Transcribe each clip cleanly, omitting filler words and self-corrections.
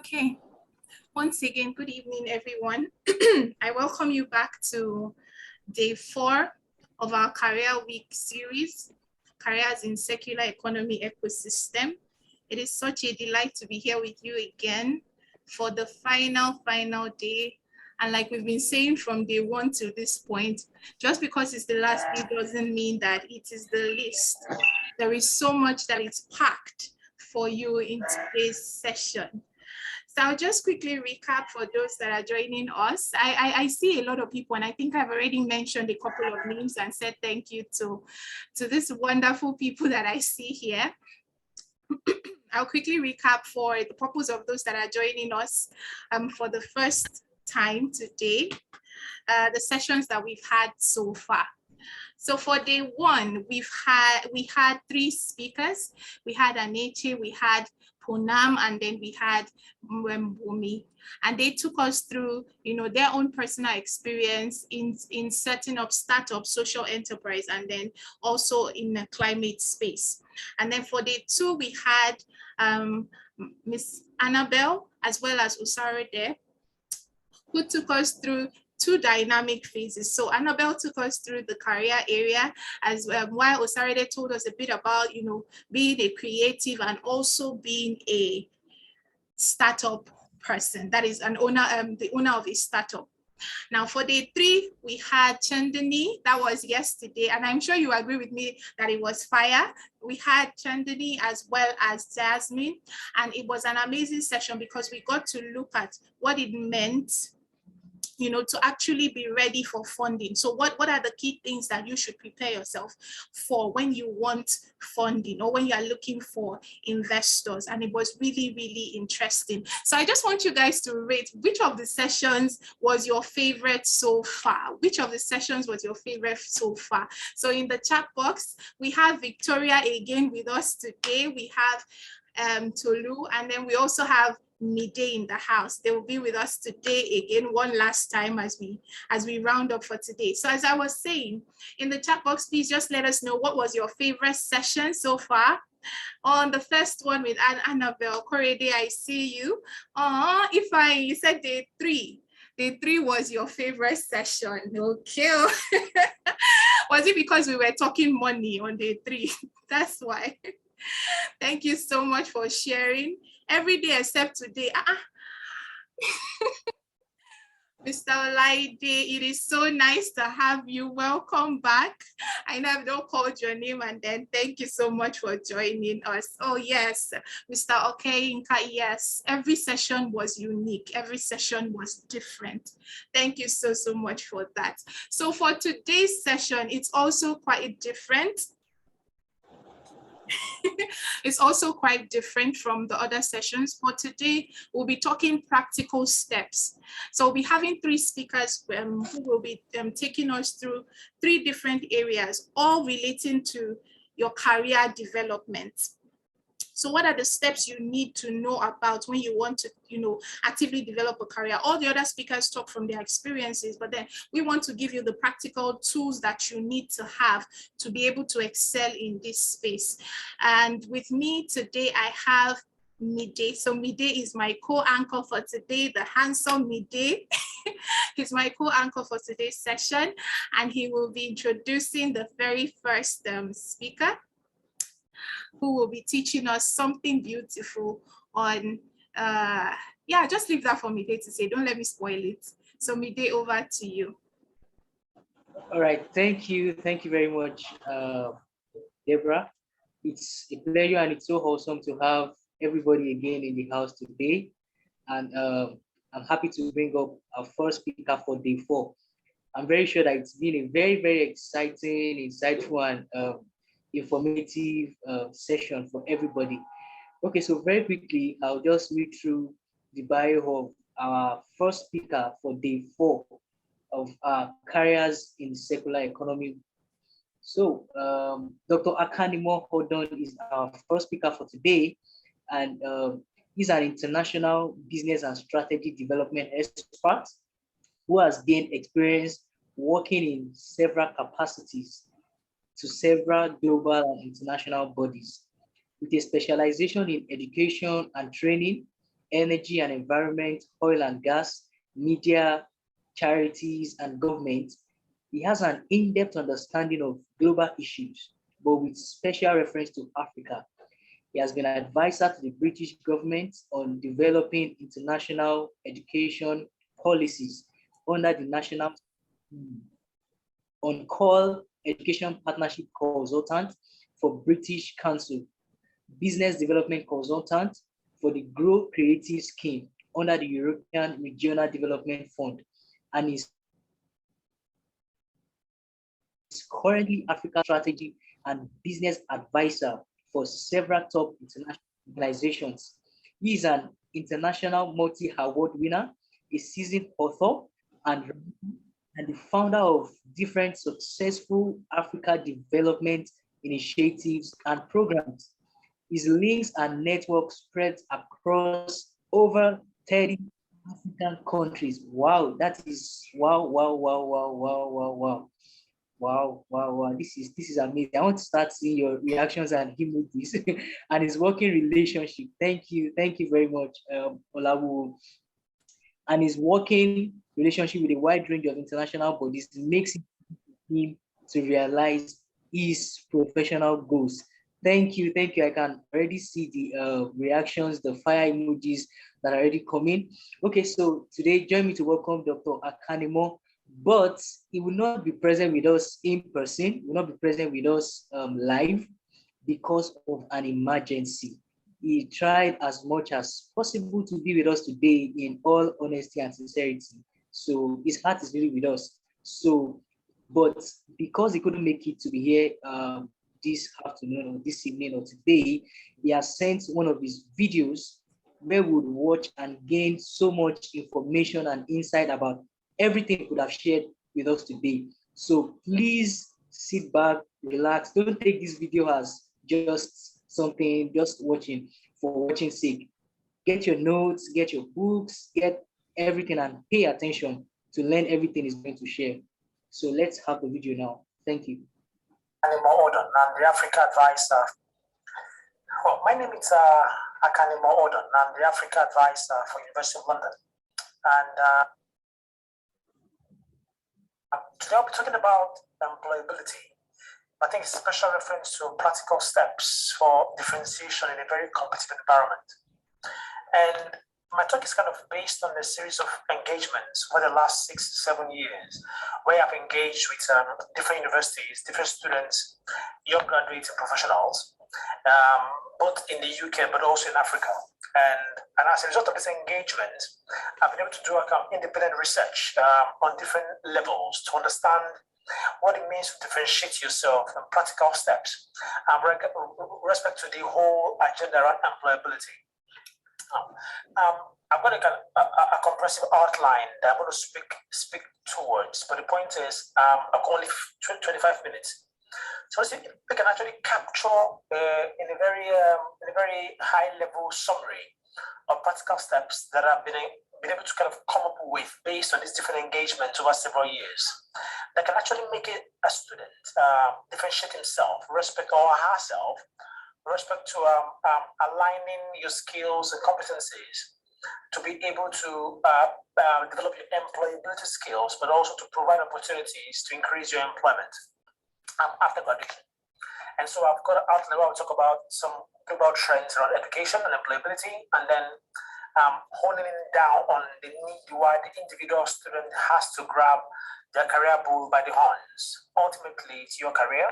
Okay, once again, good evening, everyone. I welcome you back to day 4 of our Career Week series, Careers in Circular Economy Ecosystem. It is such a delight to be here with you again for the final day. And like we've been saying from day 1 to this point, just because it's the last day doesn't mean that it is the least. There is so much that is packed for you in today's session. So I'll just quickly recap for those that are joining us. I see a lot of people, and I think I've already mentioned a couple of names and said thank you to these wonderful people that I see here. I'll quickly recap for the purpose of those that are joining us for the first time today, the sessions that we've had so far. So for day 1, we had 3 speakers. We had Aneche, we had Poonam, and then we had Mwembumi. And they took us through, their own personal experience in setting up startup, social enterprise, and then also in the climate space. And then for day 2, we had Miss Annabelle, as well as Usarode, who took us through 2 dynamic phases. So Annabelle took us through the career area, as while Osarede told us a bit about, being a creative and also being a startup person. That is an owner, the owner of a startup. Now for day 3, we had Chandani. That was yesterday, and I'm sure you agree with me that it was fire. We had Chandani as well as Jasmine, and it was an amazing session because we got to look at what it meant to actually be ready for funding. So what are the key things that you should prepare yourself for when you want funding or when you are looking for investors? And it was really, really interesting. So I just want you guys to rate which of the sessions was your favorite so far. Which of the sessions was your favorite so far? So in the chat box, we have Victoria again with us today. We have Tolu, and then we also have Mide in the house. They will be with us today again, one last time as we round up for today. So as I was saying, in the chat box, please just let us know what was your favorite session so far. On the first one with Annabelle Korede, I see you. Ifeanyi, you said day 3. Day 3 was your favorite session. Okay. Was it because we were talking money on day 3? That's why. Thank you so much for sharing. Every day except today. Mr. Olaide, it is so nice to have you. Welcome back. I know I've not called your name, and then thank you so much for joining us. Oh yes, Mr. Okeinka, yes. Every session was unique. Every session was different. Thank you so much for that. So for today's session, it's also quite different. It's also quite different from the other sessions, but today we'll be talking practical steps. So we'll be having 3 speakers who will be taking us through 3 different areas, all relating to your career development. So what are the steps you need to know about when you want to, actively develop a career? All the other speakers talk from their experiences, but then we want to give you the practical tools that you need to have to be able to excel in this space. And with me today, I have Mide. So Mide is my co-anchor for today, the handsome Mide. He's my co-anchor for today's session, and he will be introducing the very first speaker, who will be teaching us something beautiful on, just leave that for Mide to say, don't let me spoil it. So Mide, over to you. All right, thank you very much, Deborah. It's a pleasure and it's so awesome to have everybody again in the house today. And I'm happy to bring up our first speaker for day 4. I'm very sure that it's been a very, very exciting, insightful, and informative session for everybody. Okay, so very quickly, I'll just read through the bio of our first speaker for day 4 of careers in circular economy. So Dr. Akanimo Odon is our first speaker for today, and he's an international business and strategy development expert who has gained experience working in several capacities to several global and international bodies, with a specialization in education and training, energy and environment, oil and gas, media, charities, and government. He has an in-depth understanding of global issues, but with special reference to Africa. He has been an advisor to the British government on developing international education policies under the National On-Call Education Partnership Consultant for British Council, Business Development Consultant for the Grow Creative Scheme under the European Regional Development Fund, and is currently Africa Strategy and Business Advisor for several top international organizations. He is an international multi-award winner, a seasoned author, and the founder of different successful Africa development initiatives and programs. His links and network spread across over 30 African countries. Wow, that is wow, wow, wow, wow, wow, wow, wow. Wow, wow, wow. This is amazing. I want to start seeing your reactions and emojis and his working relationship. Thank you very much, Olawu. And his working relationship with a wide range of international bodies makes him to realize his professional goals. Thank you. I can already see the reactions, the fire emojis that are already coming. Okay, so today, join me to welcome Dr. Akanimo, but he will not be present with us in person, he will not be present with us live because of an emergency. He tried as much as possible to be with us today in all honesty and sincerity. So his heart is really with us. So, but because he couldn't make it to be here this afternoon or this evening or today, he has sent one of his videos where we would watch and gain so much information and insight about everything he could have shared with us today. So please sit back, relax. Don't take this video as just something, just watching for watching sake. Get your notes, get your books, get everything and pay attention to learn everything he's going to share. So let's have the video now. Thank you. Akanimo Odon, I'm the Africa advisor. My name is Akanimo Odon. I'm the Africa advisor for University of London. And today I'll be talking about employability. I think it's a special reference to practical steps for differentiation in a very competitive environment. And my talk is kind of based on a series of engagements over the last 6 to 7 years, where I've engaged with different universities, different students, young graduates and professionals, both in the UK, but also in Africa. And as a result of this engagement, I've been able to do independent research on different levels to understand what it means to differentiate yourself and practical steps with respect to the whole agenda around employability. I've got a comprehensive outline that I'm going to speak towards, but the point is I've got only 25 minutes. So we can actually capture in a very high level summary of practical steps that I've been able to kind of come up with based on these different engagements over several years that can actually make a student differentiate himself, respect or herself, respect to aligning your skills and competencies to be able to develop your employability skills, but also to provide opportunities to increase your employment after graduation. And so I've got an outline where I'll talk about some global trends around education and employability, and then honing down on the need why the individual student has to grab their career bull by the horns. Ultimately, it's your career.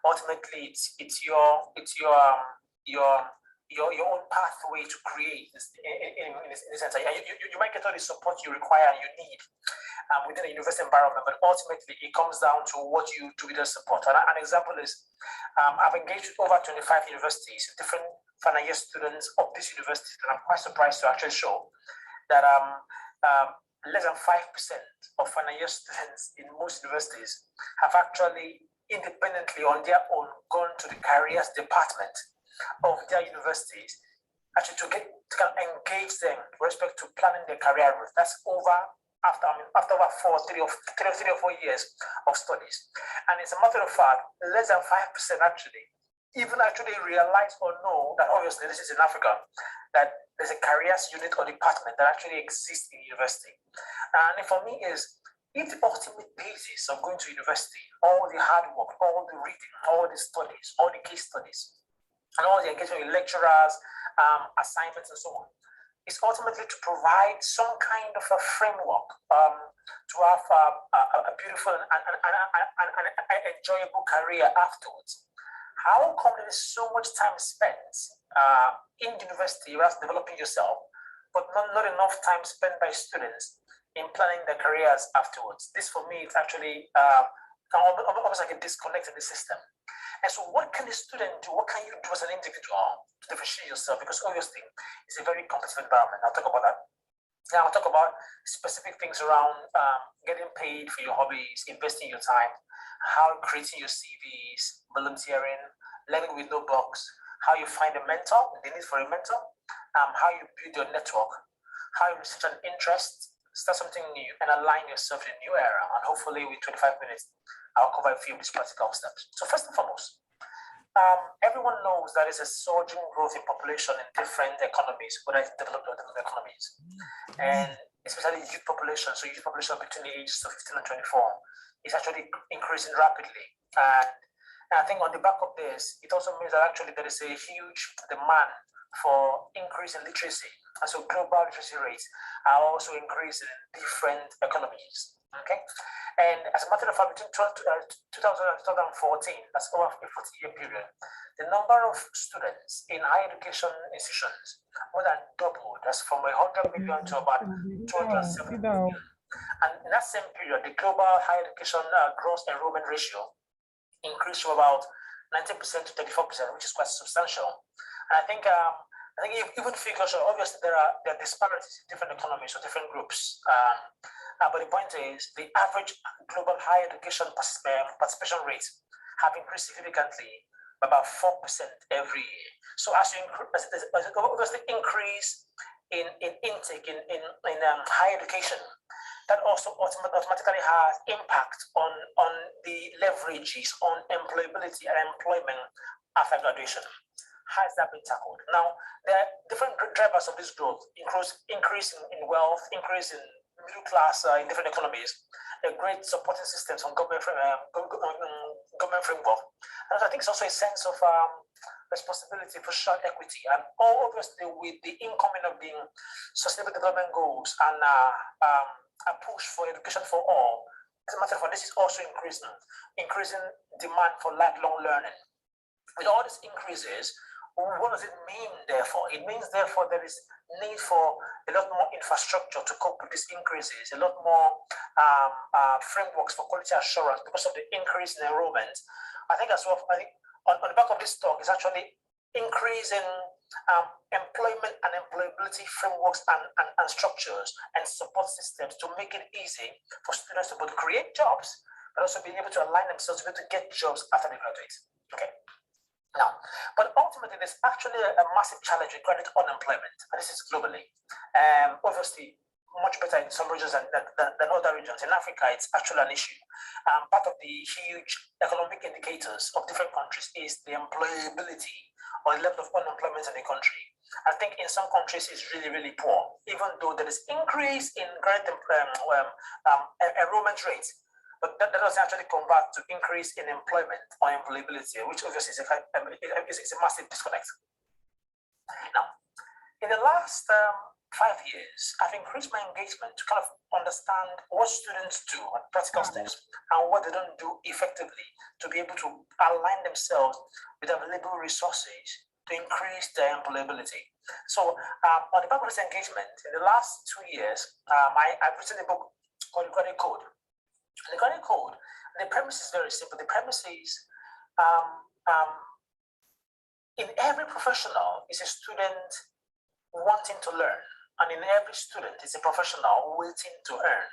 Ultimately, it's your own pathway to create in this sense. You might get all the support you require and you need within a university environment, but ultimately it comes down to what you do with the support. And an example is I've engaged with over 25 universities, different final year students of these universities, and I'm quite surprised to actually show that less than 5% of final year students in most universities have actually independently on their own gone to the careers department of their universities actually to kind of engage them with respect to planning their career route. That's after over 3 or 4 years of studies. And as a matter of fact, less than 5% actually even actually realize or know that obviously this is in Africa, that there's a careers unit or department that actually exists in university. And for me is, if the ultimate basis of going to university, all the hard work, all the reading, all the studies, all the case studies, and all the engagement with lecturers, assignments and so on, is ultimately to provide some kind of a framework to have a beautiful and enjoyable career afterwards. How come there is so much time spent in university whereas developing yourself, but not enough time spent by students in planning their careers afterwards? This for me is actually almost like a disconnect in the system. And so what can the student do? What can you do as an individual to differentiate yourself? Because obviously it's a very competitive environment. I'll talk about that. Now I'll talk about specific things around getting paid for your hobbies, investing your time, how creating your CVs, volunteering, learning with no box, how you find a mentor, the need for a mentor, how you build your network, how you research an interest, start something new, and align yourself in a new era. And hopefully with 25 minutes, I'll cover a few of these practical steps. So first and foremost, everyone knows that there's a surging growth in population in different economies, whether it's developed or developed economies, and especially youth population. So youth population between the ages of 15 and 24 is actually increasing rapidly. And I think on the back of this, it also means that actually there is a huge demand for increase in literacy. And so global literacy rates are also increasing in different economies. Okay. And as a matter of fact, between 2000 and 2014, that's over a 40-year period, the number of students in higher education institutions more than doubled. That's from 100 million to about 270 million. And in that same period, the global higher education gross enrollment ratio increased from about 19% to 34%, which is quite substantial. And I think even figures, obviously there are disparities in different economies or different groups. But the point is, the average global higher education participation rate have increased significantly by about 4% every year. So as you obviously increase in intake in higher education, that also automatically has impact on the leverages on employability and employment after graduation. How has that been tackled? Now, there are different drivers of this growth, increase in wealth, increase in middle class in different economies, a great supporting systems on government framework. And I think it's also a sense of responsibility for social equity, and all obviously with the incoming of the sustainable development goals and a push for education for all. As a matter of fact, this is also increasing demand for lifelong learning. With all these increases, what does it mean, therefore? It means, therefore, there is need for a lot more infrastructure to cope with these increases, a lot more frameworks for quality assurance because of the increase in enrollment. I think as well, on the back of this talk is actually increasing employment and employability frameworks and structures and support systems to make it easy for students to both create jobs, but also being able to align themselves to be able to get jobs after they graduate. Okay. Now, but ultimately, there's actually a massive challenge with graduate unemployment, and this is globally. Obviously, much better in some regions than other regions. In Africa, it's actually an issue. Part of the huge economic indicators of different countries is the employability or the level of unemployment in the country. I think in some countries it's really, really poor, even though there is increase in graduate enrollment rates. But that doesn't actually convert to increase in employment or employability, which obviously is a massive disconnect. Now, in the last 5 years, I've increased my engagement to kind of understand what students do at practical steps and what they don't do effectively to be able to align themselves with available resources to increase their employability. So on the back of this engagement, in the last 2 years, I've written a book called Graduate Code. The Graduate Code, the premise is very simple. The premise is in every professional is a student wanting to learn, and in every student is a professional waiting to earn.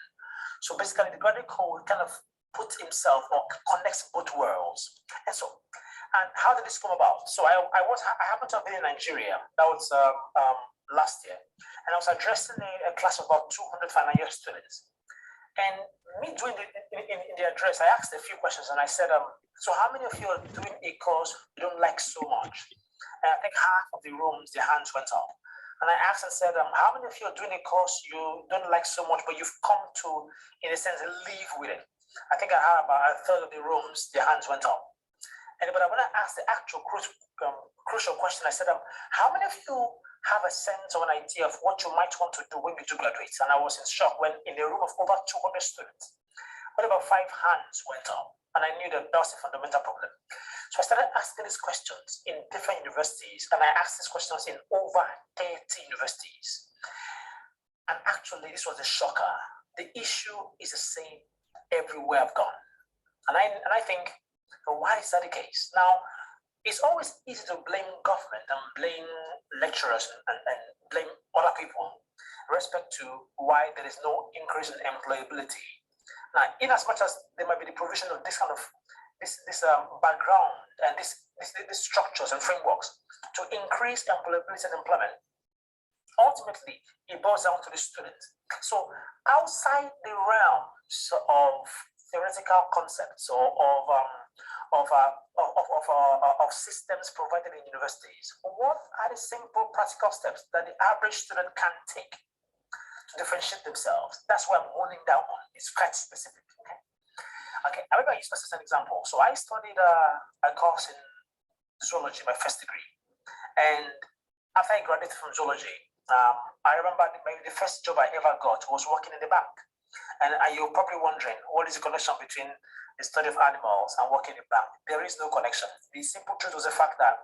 So basically, the Graduate Code kind of puts himself or connects both worlds. And how did this come about? So I happened to have been in Nigeria. That was last year, and I was addressing a class of about 200 final year students. And me doing in the address, I asked a few questions and I said, so how many of you are doing a course you don't like so much? And I think half of the rooms, their hands went up. And I asked and said, how many of you are doing a course you don't like so much, but you've come to, in a sense, live with it? I think I had about a third of the rooms, their hands went up. But when I asked the actual crucial question, I said, how many of you have a sense or an idea of what you might want to do when you do graduate? And I was in shock when in a room of over 200 students, when about 5 hands went up, and I knew that was a fundamental problem. So I started asking these questions in different universities, and I asked these questions in over 30 universities. And actually, this was a shocker. The issue is the same everywhere I've gone. And I think, why is that the case? Now, it's always easy to blame government and blame lecturers and blame other people with respect to why there is no increase in employability. Now, in as much as there might be the provision of this kind of background and these structures and frameworks to increase employability and employment, ultimately it boils down to the student. So outside the realms of theoretical concepts or of systems provided in universities, what are the simple practical steps that the average student can take to differentiate themselves? That's what I'm honing down on. It's quite specific. Okay. I remember I used this as an example. So I studied a course in zoology, my first degree, and after I graduated from zoology, I remember maybe the first job I ever got was working in the bank. And you're probably wondering, what is the connection between the study of animals and working in the bank? There is no connection. The simple truth was the fact that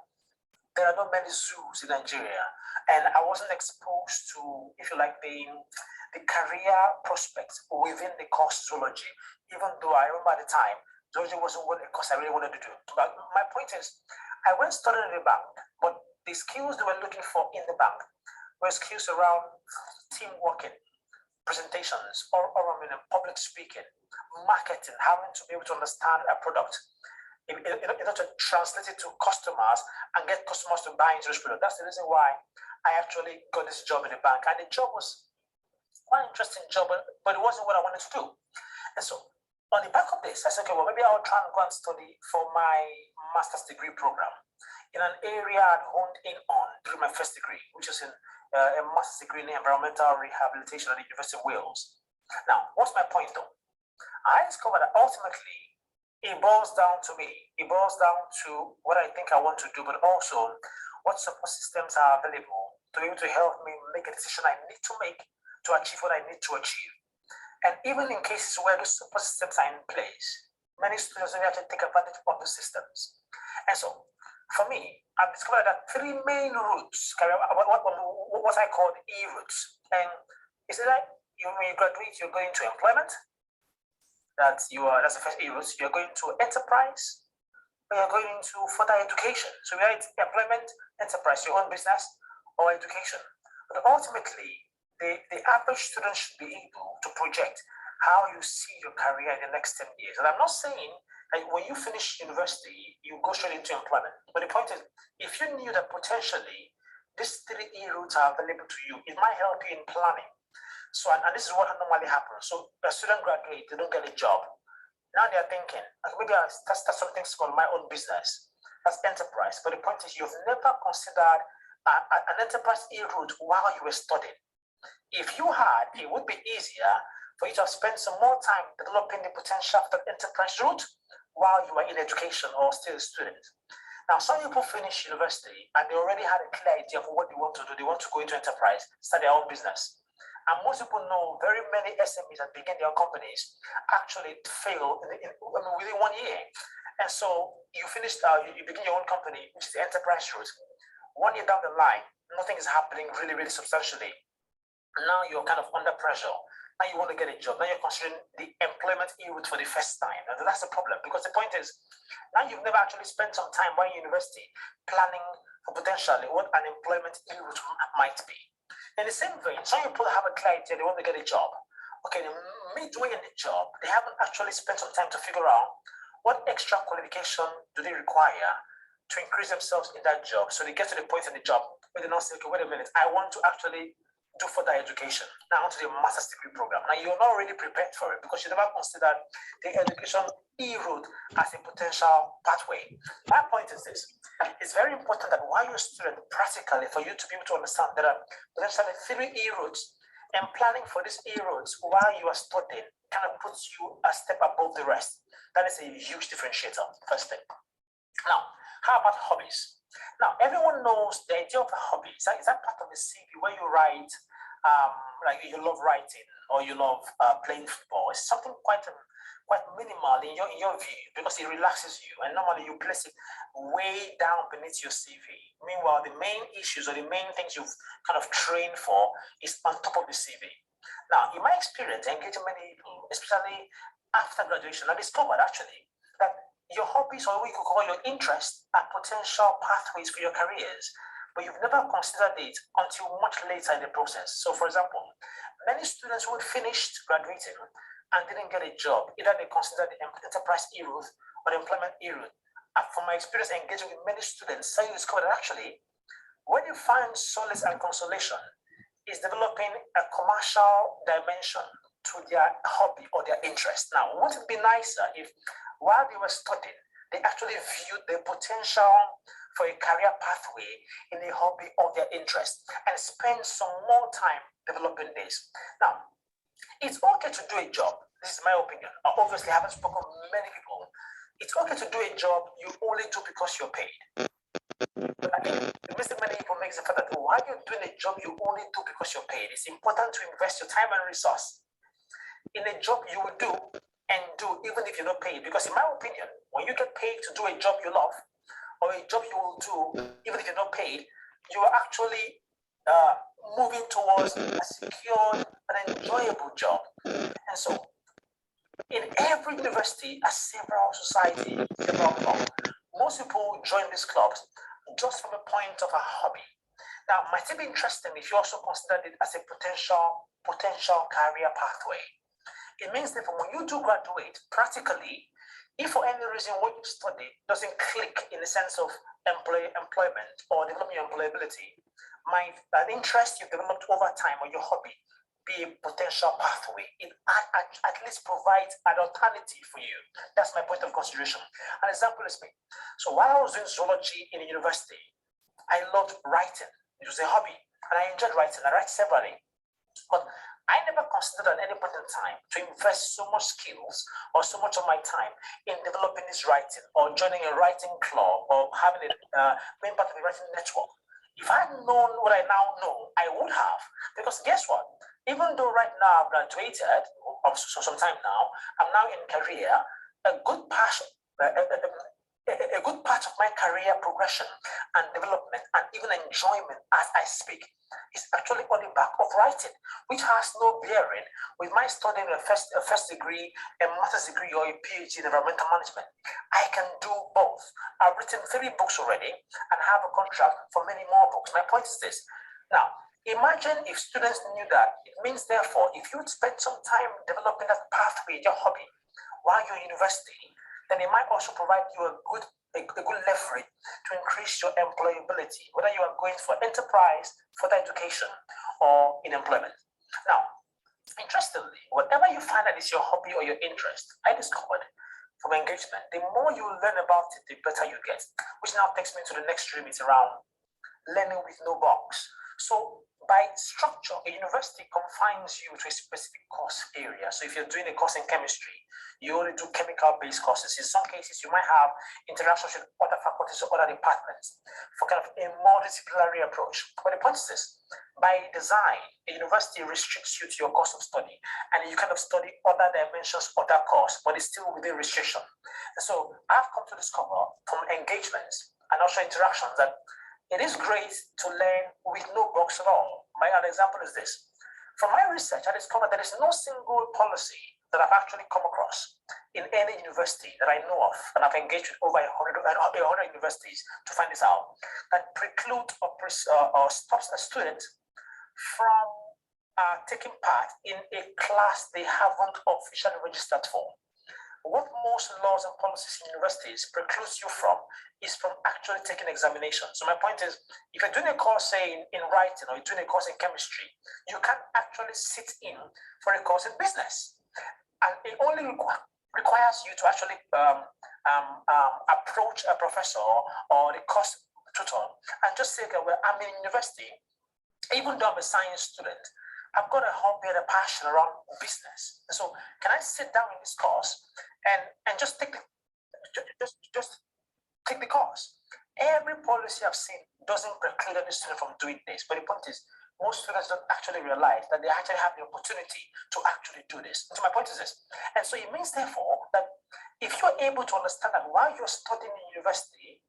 there are not many zoos in Nigeria, and I wasn't exposed to, if you like, the career prospects within the course zoology, even though I remember at the time, zoology wasn't what a course I really wanted to do. But my point is, I went studying in the bank, but the skills they were looking for in the bank were skills around team working, presentations, or public speaking, marketing, having to be able to understand a product, in order to translate it to customers and get customers to buy into this product. That's the reason why I actually got this job in the bank. And the job was quite an interesting job, but it wasn't what I wanted to do. And so on the back of this, I said, okay, well, maybe I'll try and go and study for my master's degree program in an area I'd honed in on through my first degree, which is in a master's degree in environmental rehabilitation at the University of Wales. Now, what's my point though? I discovered that ultimately it boils down to me. It boils down to what I think I want to do, but also what support systems are available to be able to help me make a decision I need to make to achieve what I need to achieve. And even in cases where those support systems are in place, many students don't actually take advantage of the systems. And so, for me, I've discovered that 3 main routes, what I call the E-routes. And is it like when you graduate, you're going to employment? That's the first E-route. You're going to enterprise, or you're going to further education. So we have employment, enterprise, your own business, or education. But ultimately, the average student should be able to project how you see your career in the next 10 years. And I'm not saying that when you finish university, you go straight into employment. But the point is, if you knew that potentially these 3 E-routes are available to you, it might help you in planning. So, and this is what normally happens. So a student graduates, they don't get a job. Now they're thinking, maybe I'll start something called my own business. That's enterprise. But the point is, you've never considered an enterprise E-route while you were studying. If you had, it would be easier for you to have spent some more time developing the potential of that enterprise route while you were in education or still a student. Now, some people finish university and they already had a clear idea of what they want to do. They want to go into enterprise, start their own business. And most people know very many SMEs that begin their companies actually fail within 1 year. And so you finish, you begin your own company, which is the enterprise route. 1 year down the line, nothing is happening really, really substantially. Now you're kind of under pressure. Now you want to get a job. Now you're considering the employment E-route for the first time. And that's the problem, because the point is, now you've never actually spent some time while in university planning for potentially what an employment E-route might be. In the same vein, some people have a clear idea, they want to get a job. Okay, midway in the job, they haven't actually spent some time to figure out what extra qualification do they require to increase themselves in that job. So they get to the point in the job where they now say, okay, wait a minute, I want to actually do further education, now onto the master's degree program. Now you're not really prepared for it because you never considered the education e-route as a potential pathway. My point is this: it's very important that while you're a student, practically, for you to be able to understand there are potentially 3 e-routes, and planning for these e-routes while you are studying kind of puts you a step above the rest. That is a huge differentiator, first thing. Now, how about hobbies? Now, everyone knows the idea of a hobby. Is that part of the CV where you write, like you love writing or you love playing football? It's something quite minimal in your view because it relaxes you, and normally you place it way down beneath your CV. Meanwhile, the main issues or the main things you've kind of trained for is on top of the CV. Now, in my experience, engaging many people, especially after graduation, I discovered actually that your hobbies, or what you could call your interests, are potential pathways for your careers, but you've never considered it until much later in the process. So, for example, many students who had finished graduating and didn't get a job, either they considered the enterprise e-route or the employment e-route. From my experience engaging with many students, so you discover that actually, when you find solace and consolation, is developing a commercial dimension to their hobby or their interest. Now, wouldn't it be nicer if while they were studying, they actually viewed the potential for a career pathway in a hobby of their interest and spend some more time developing this? Now, it's okay to do a job. This is my opinion. Obviously, I haven't spoken to many people. It's okay to do a job you only do because you're paid. But again, the mistake many people make is the fact that while you're doing a job you only do because you're paid, it's important to invest your time and resource in a job you will do and do even if you're not paid. Because in my opinion, when you get paid to do a job you love or a job you will do even if you're not paid, you are actually moving towards a secure and enjoyable job. And so in every university, a several society, several clubs, most people join these clubs just from a point of a hobby. Now, might it be interesting if you also consider it as a potential career pathway? It means that when you do graduate, practically, if for any reason what you study doesn't click in the sense of employment or developing your employability, might an interest you've developed over time or your hobby be a potential pathway? It at least provides an alternative for you. That's my point of consideration. An example is me. So while I was doing zoology in the university, I loved writing. It was a hobby, and I enjoyed writing. I write severally, but I never considered at any point in time to invest so much skills or so much of my time in developing this writing or joining a writing club or having a being part of a writing network. If I had known what I now know, I would have. Because guess what? Even though right now I've graduated, so some time now, I'm now in career, a good part of my career progression and development and even enjoyment as I speak is actually on the back of writing, which has no bearing with my studying a first degree, a master's degree, or a PhD in environmental management. I can do both. I've written 3 books already and have a contract for many more books. My point is this. Now, imagine if students knew that. It means, therefore, if you spend some time developing that pathway, your hobby, while you're in university, then it might also provide you a good leverage to increase your employability, whether you are going for enterprise, further education, or in employment. Now, interestingly, whatever you find that is your hobby or your interest, I discovered from engagement, the more you learn about it, the better you get, which now takes me to the next stream. It's around learning with no box. So by structure, a university confines you to a specific course area. So if you're doing a course in chemistry, you only do chemical-based courses. In some cases, you might have interactions with other faculties or other departments for kind of a multidisciplinary approach. But the point is this: by design, a university restricts you to your course of study, and you kind of study other dimensions of that course, but it's still within restriction. And so I've come to discover from engagements and also interactions that it is great to learn with no box at all. My other example is this. From my research, I discovered there is no single policy that I've actually come across in any university that I know of, and I've engaged with over 100 universities to find this out, that preclude or stops a student from taking part in a class they haven't officially registered for. what most laws and policies in universities precludes you from is from actually taking examinations. So my point is, if you're doing a course, say in writing, or you're doing a course in chemistry, you can't actually sit in for a course in business. And it only requires you to actually approach a professor or the course tutor and just say, okay, well, I'm in university, even though I'm a science student, I've got a hobby and a passion around business. So can I sit down in this course and just take just take the course? Every policy I've seen doesn't preclude any student from doing this. But the point is, most students don't actually realize that they actually have the opportunity to actually do this. So my point is this. And so it means, therefore, that if you're able to understand that while you're studying in university,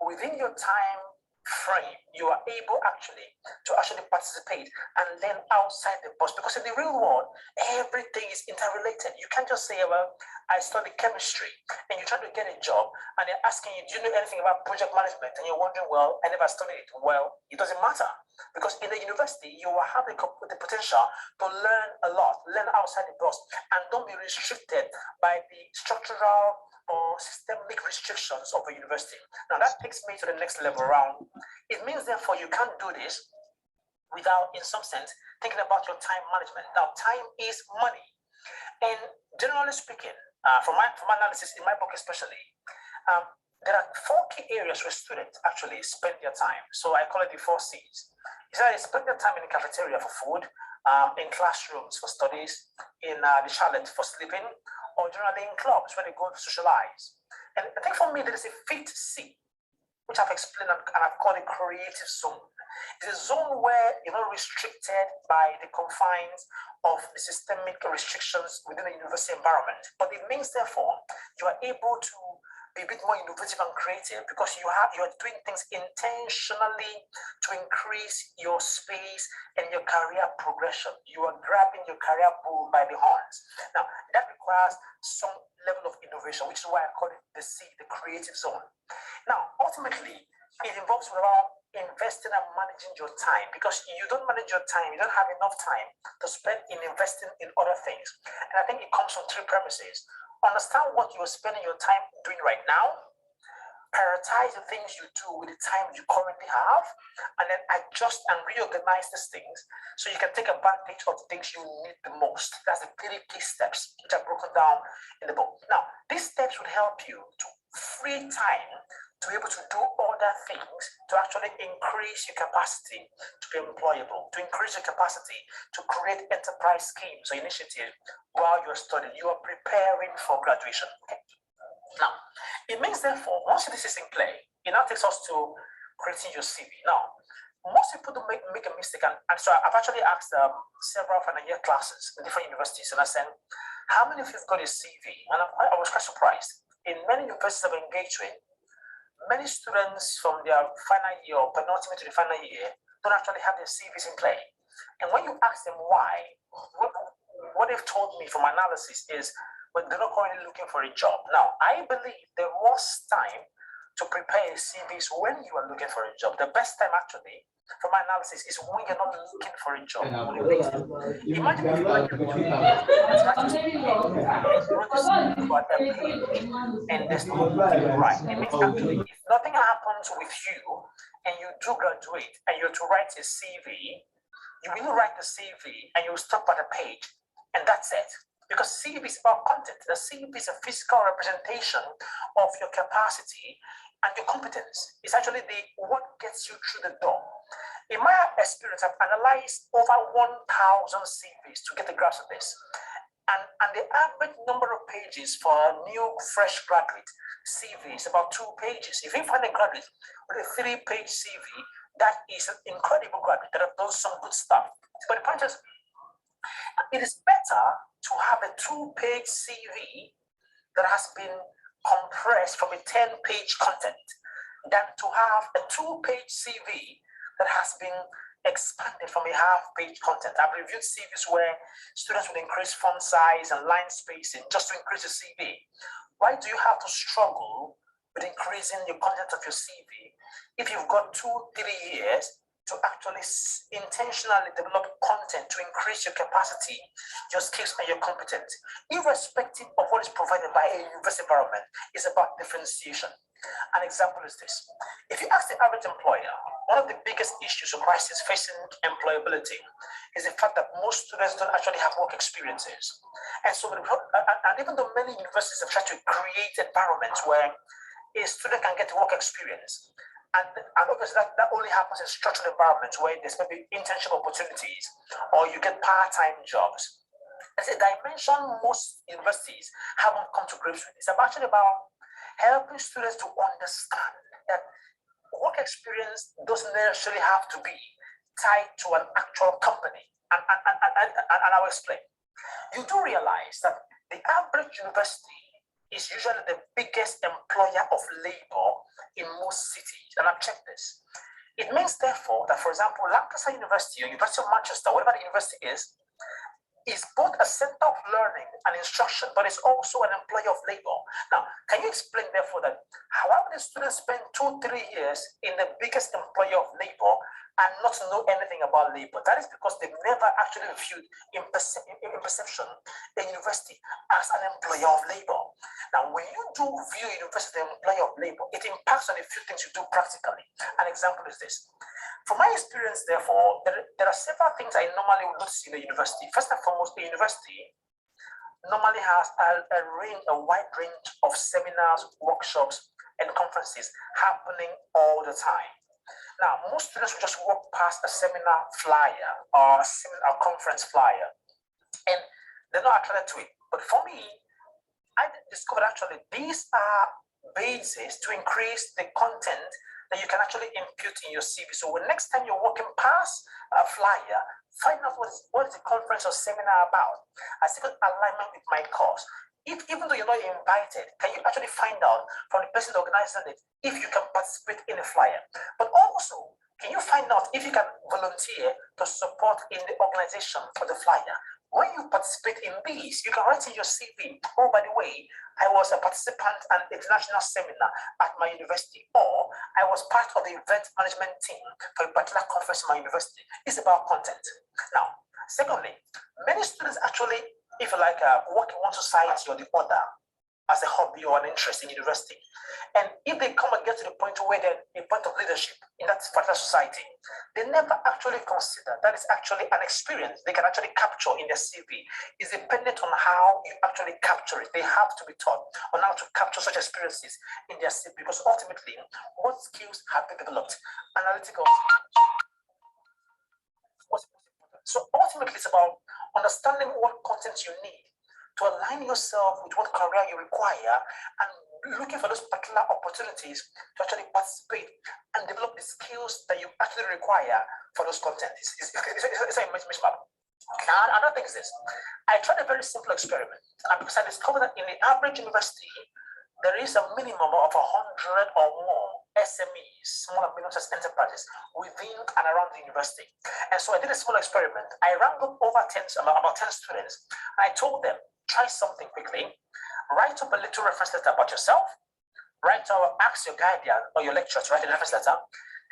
within your time frame, you are able to actually participate and learn outside the box, because in the real world, everything is interrelated. You can't just say, well, I study chemistry, and you're trying to get a job, and they're asking you, do you know anything about project management? And you're wondering, well, I never studied it. Well, it doesn't matter, because in the university, you will have the potential to learn a lot, learn outside the box, and don't be restricted by the structural or systemic restrictions of a university. Now that takes me to the next level around. It means, therefore, you can't do this without, in some sense, thinking about your time management. Now, time is money. And generally speaking, from my analysis, in my book especially, there are 4 key areas where students actually spend their time. So I call it the 4 C's. It's that they spend their time in the cafeteria for food, in classrooms for studies, in the chalet for sleeping, or generally in clubs where they go to socialize. And I think for me, there is a 5th C, which I've explained and I've called a creative zone. It's a zone where you're not restricted by the confines of the systemic restrictions within the university environment. But it means, therefore, you are able to be a bit more innovative and creative, because you are doing things intentionally to increase your space and your career progression. You are grabbing your career bull by the horns. Now, that requires some level of innovation, which is why I call it the C, the creative zone. Now, ultimately, it involves around investing and managing your time, because you don't manage your time, you don't have enough time to spend in investing in other things. And I think it comes from 3 premises. Understand what you're spending your time doing right now, prioritize the things you do with the time you currently have, and then adjust and reorganize these things so you can take advantage of the things you need the most. That's the 3 key steps which are broken down in the book. Now, these steps will help you to free time to be able to do other things, to actually increase your capacity to be employable, to increase your capacity to create enterprise schemes or initiatives while you're studying. You are preparing for graduation. Okay? Now, it means, therefore, once this is in play, it now takes us to creating your CV. Now, most people do make a mistake, and so I've actually asked several final year classes in different universities, and I said, how many of you have got a CV? And I was quite surprised. In many universities I've engaged with, many students from their final year or penultimate to the final year don't actually have their CVs in play. And when you ask them why, what they've told me from analysis is, well, they're not currently looking for a job. Now, I believe there was time to prepare CVs when you are looking for a job. The best time, actually, from my analysis, is when you're not looking for a job. Imagine if you are and there's no looking right. It means, actually, if nothing happens with you and you do graduate and you're to write a CV, you will write the CV and you'll stop at a page, and that's it. Because CV is about content. The CV is a physical representation of your capacity and your competence. It's actually what gets you through the door. In my experience, I've analyzed over 1,000 CVs to get a grasp of this. And the average number of pages for a new, fresh graduate CV is about 2 pages. If you find a graduate with a 3-page CV, that is an incredible graduate that have done some good stuff. But the point is, it is better to have a 2-page CV that has been compressed from a 10-page content than to have a 2-page CV that has been expanded from a half-page content. I've reviewed CVs where students would increase font size and line spacing just to increase the CV. Why do you have to struggle with increasing the content of your CV if you've got 2-3 years to actually intentionally develop content to increase your capacity, your skills, and your competence, irrespective of what is provided by a university environment. Is about differentiation. An example is this. If you ask the average employer, one of the biggest issues or crises facing employability is the fact that most students don't actually have work experiences. And so, and even though many universities have tried to create environments where a student can get work experience, and obviously that only happens in structured environments where there's maybe internship opportunities or you get part-time jobs. It's a dimension most universities haven't come to grips with. It's actually about helping students to understand that work experience doesn't necessarily have to be tied to an actual company. And I'll explain. You do realize that the average university is usually the biggest employer of labor in most cities. And I've checked this. It means, therefore, that, for example, Lancaster University or University of Manchester, whatever the university is both a center of learning and instruction, but it's also an employer of labor. Now, can you explain, therefore, that however the students spend 2-3 years in the biggest employer of labor and not know anything about labor? That is because they've never actually viewed in perception a university as an employer of labor. Now, when you do view a university as an employer of labor, it impacts on a few things you do practically. An example is this. From my experience, therefore, there are several things I normally would not see in a university. First and foremost, the university normally has a wide range of seminars, workshops, and conferences happening all the time. Now, most students will just walk past a seminar flyer or a conference flyer, and they're not attracted to it. But for me, I discovered actually these are bases to increase the content that you can actually impute in your CV. So when next time you're walking past a flyer, find out what is the conference or seminar about. I see good alignment with my course. Even though you're not invited, can you actually find out from the person organizing it if you can participate in a flyer? But also, can you find out if you can volunteer to support in the organization for the flyer? When you participate in these, you can write in your CV, oh, by the way, I was a participant at an international seminar at my university, or I was part of the event management team for a particular conference in my university. It's about content. Now, secondly, many students actually, if you like, work in one society or the other as a hobby or an interest in university. And if they come and get to the point where they're a point of leadership in that particular society, they never actually consider that is actually an experience they can actually capture in their CV. It's dependent on how you actually capture it. They have to be taught on how to capture such experiences in their CV, because ultimately, what skills have been developed? Analytical skills. So ultimately, it's about understanding what content you need to align yourself with what career you require and looking for those particular opportunities to actually participate and develop the skills that you actually require for those content. It's a mismatch. Now, another thing is this. I tried a very simple experiment, and because I discovered that in the average university, there is a minimum of 100 or more SMEs, small and medium-sized enterprises, within and around the university. And so I did a small experiment. I rounded up about 10 students, and I told them, try something quickly. Write up a little reference letter about yourself. Ask your guardian or your lecturer to write a reference letter.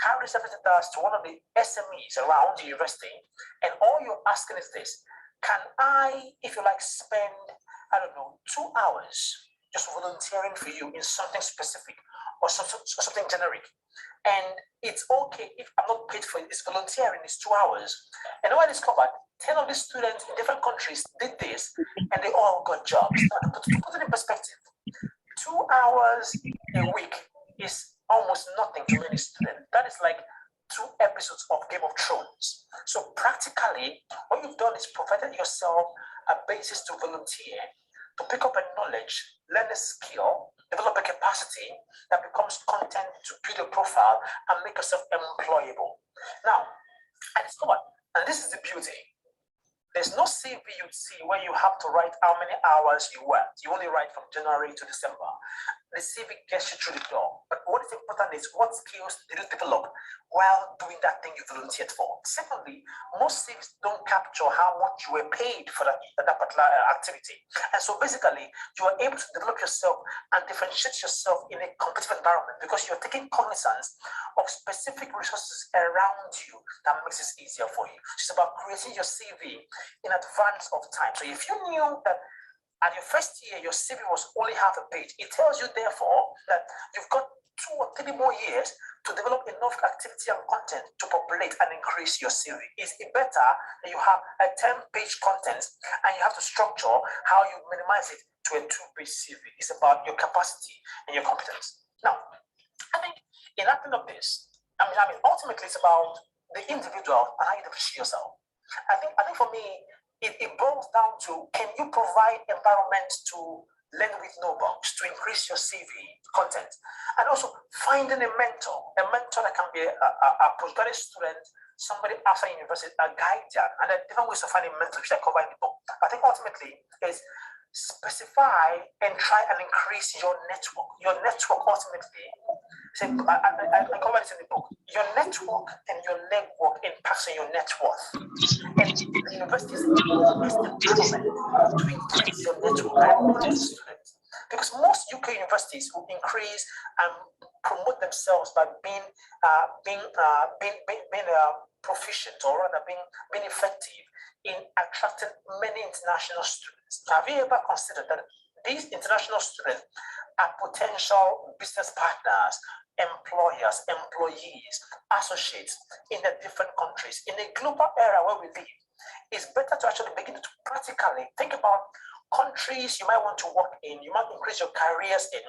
Carry this reference letter to one of the SMEs around the university. And all you're asking is this: can I, if you like, spend, 2 hours just volunteering for you in something specific or something generic? And it's okay if I'm not paid for it. It's volunteering, it's 2 hours. And what I discovered, 10 of these students in different countries did this, and they all got jobs. Now, to put it in perspective, 2 hours a week is almost nothing to any student. That is like 2 episodes of Game of Thrones. So practically, what you've done is provided yourself a basis to volunteer, to pick up a knowledge, learn a skill, develop a capacity that becomes content to build a profile and make yourself employable. Now, I discovered, and this is the beauty, there's no CV you'd see where you have to write how many hours you worked. You only write from January to December. the CV gets you through the door. But what is important is what skills did you develop while doing that thing you volunteered for. Secondly, most CVs don't capture how much you were paid for that particular activity. And so basically, you are able to develop yourself and differentiate yourself in a competitive environment because you're taking cognizance of specific resources around you that makes it easier for you. It's about creating your CV in advance of time. So if you knew that at your first year, your CV was only half a page, it tells you, therefore, that you've got 2 or 3 more years to develop enough activity and content to populate and increase your CV. It's better that you have a 10-page content and you have to structure how you minimize it to a 2-page CV. It's about your capacity and your competence. Now, I think in wrapping up this, I mean, ultimately it's about the individual and how you differentiate yourself. I think for me, it boils down to, can you provide environments to learn with no bugs, to increase your CV content? And also finding a mentor that can be a postgraduate student, somebody after university, a guardian, and there are different ways of finding mentors which I cover in the book. I think ultimately is specify and try and increase your network. Your network ultimately, I cover this in the book. Your network and your legwork impacts on your net worth. And the university is the best environment to increase your network. I recommend students because most UK universities will increase and promote themselves by being proficient, or rather being effective in attracting many international students. Have you ever considered that these international students are potential business partners, employers, employees, associates in the different countries? In a global era where we live, it's better to actually begin to practically think about countries you might want to work in, you might increase your careers in,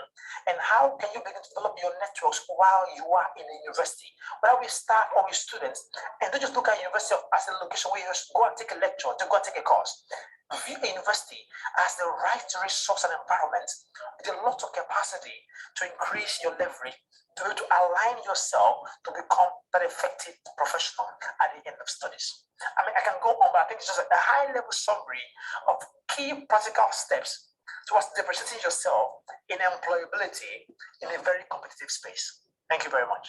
and how can you begin to develop your networks while you are in the university? Where we start all with students, and don't just look at university as a location where you just go and take a lecture, to go and take a course. View a university as the right resource and environment with a lot of capacity to increase your leverage, to align yourself to become that effective professional at the end of studies. I mean, I can go on, but I think it's just a high-level summary of key practical steps towards differentiating yourself in employability in a very competitive space. Thank you very much.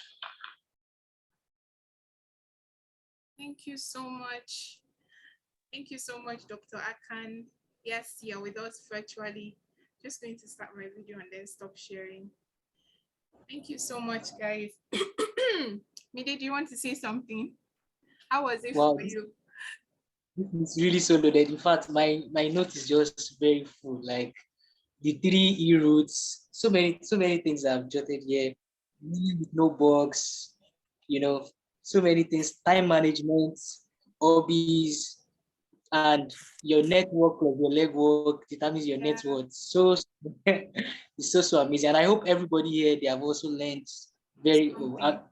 Thank you so much. Thank you so much, Dr. Akan. Yes, you're with us virtually. Just going to start my video and then stop sharing. Thank you so much, guys. Mide, do you want to say something? How was it for you? It's really so loaded. In fact, my note is just very full. Like the 3 E routes, so many things I've jotted here. No bugs, you know, so many things. Time management, hobbies, and your network of your legwork determines your net worth. So it's so amazing, and I hope everybody here, they have also learned very well.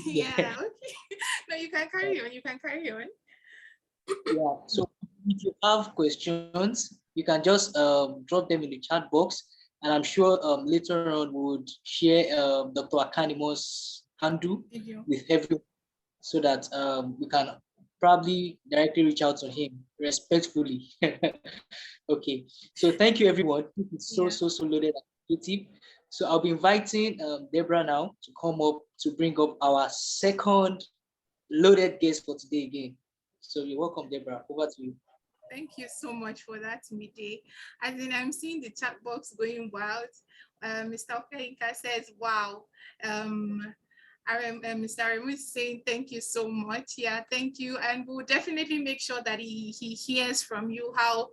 Yeah, okay. No, you can carry on. Yeah, so if you have questions, you can just drop them in the chat box, and I'm sure later on we'll share Dr. Akanimo's handle with everyone so that we can probably directly reach out to him respectfully. Okay, so thank you everyone. It's so loaded and creative. So I'll be inviting Deborah now to come up to bring up our second loaded guest for today again. So you're welcome, Deborah. Over to you. Thank you so much for that, Mide. As in, I'm seeing the chat box going wild. Mr. Okainka says, wow. Mr. Aremu is saying thank you so much. Yeah, thank you. And we'll definitely make sure that he hears from you how,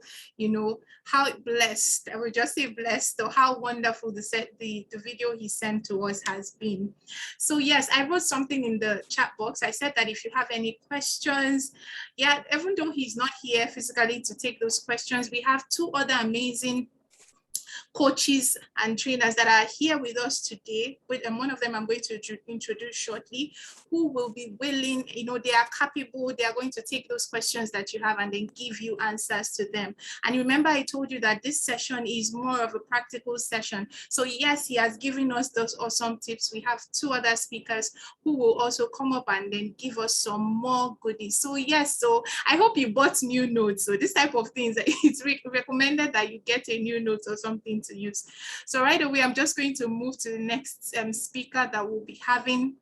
how blessed, I will just say blessed, or how wonderful the video he sent to us has been. So yes, I wrote something in the chat box. I said that if you have any questions, even though he's not here physically to take those questions, we have 2 other amazing coaches and trainers that are here with us today, and one of them I'm going to introduce shortly, who will be willing, they are capable, they are going to take those questions that you have and then give you answers to them. And remember, I told you that this session is more of a practical session. So yes, he has given us those awesome tips. We have 2 other speakers who will also come up and then give us some more goodies. So yes, so I hope you bought new notes. So this type of things, it's recommended that you get a new note or something something to use. So right away, I'm just going to move to the next speaker that we'll be having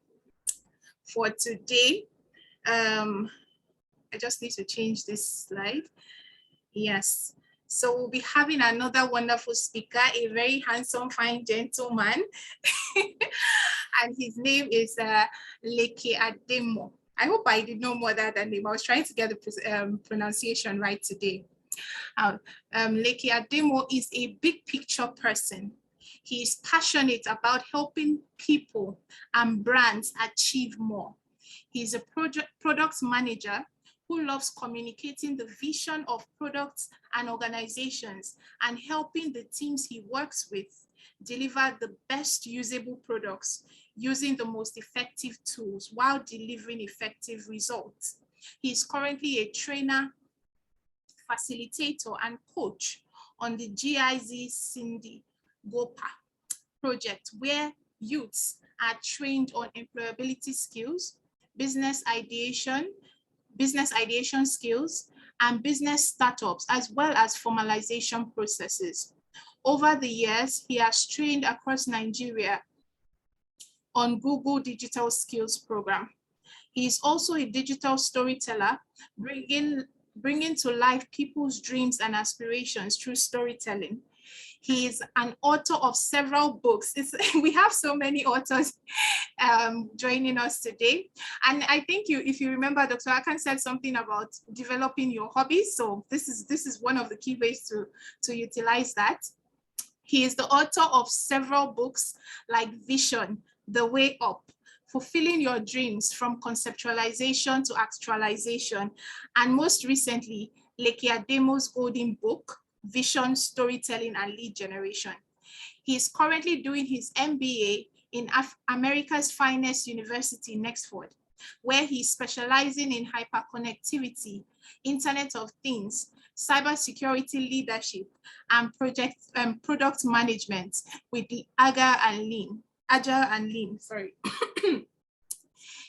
for today. I just need to change this slide. Yes. So we'll be having another wonderful speaker, a very handsome, fine gentleman. And his name is Leke Ademo. I hope I did not murder that name. I was trying to get the pronunciation right today. Leke Ademo is a big picture person. He is passionate about helping people and brands achieve more. He's a product manager who loves communicating the vision of products and organizations and helping the teams he works with deliver the best usable products using the most effective tools while delivering effective results. He is currently a trainer, facilitator, and coach on the GIZ-SEDIN GOPA project, where youths are trained on employability skills, business ideation skills, and business startups, as well as formalization processes. Over the years, he has trained across Nigeria on Google Digital Skills Program. He is also a digital storyteller, bringing to life people's dreams and aspirations through storytelling. He is an author of several books. We have so many authors joining us today. And I think if you remember, Dr. Akan said something about developing your hobbies. So this is one of the key ways to utilize that. He is the author of several books like Vision, The Way Up, Fulfilling Your Dreams from Conceptualization to Actualization, and most recently, Leke Ademo's golden book, Vision, Storytelling, and Lead Generation. He is currently doing his MBA in America's finest university, Nextford, where he's specializing in hyperconnectivity, Internet of Things, cybersecurity leadership, and product management with the Agile and Lean.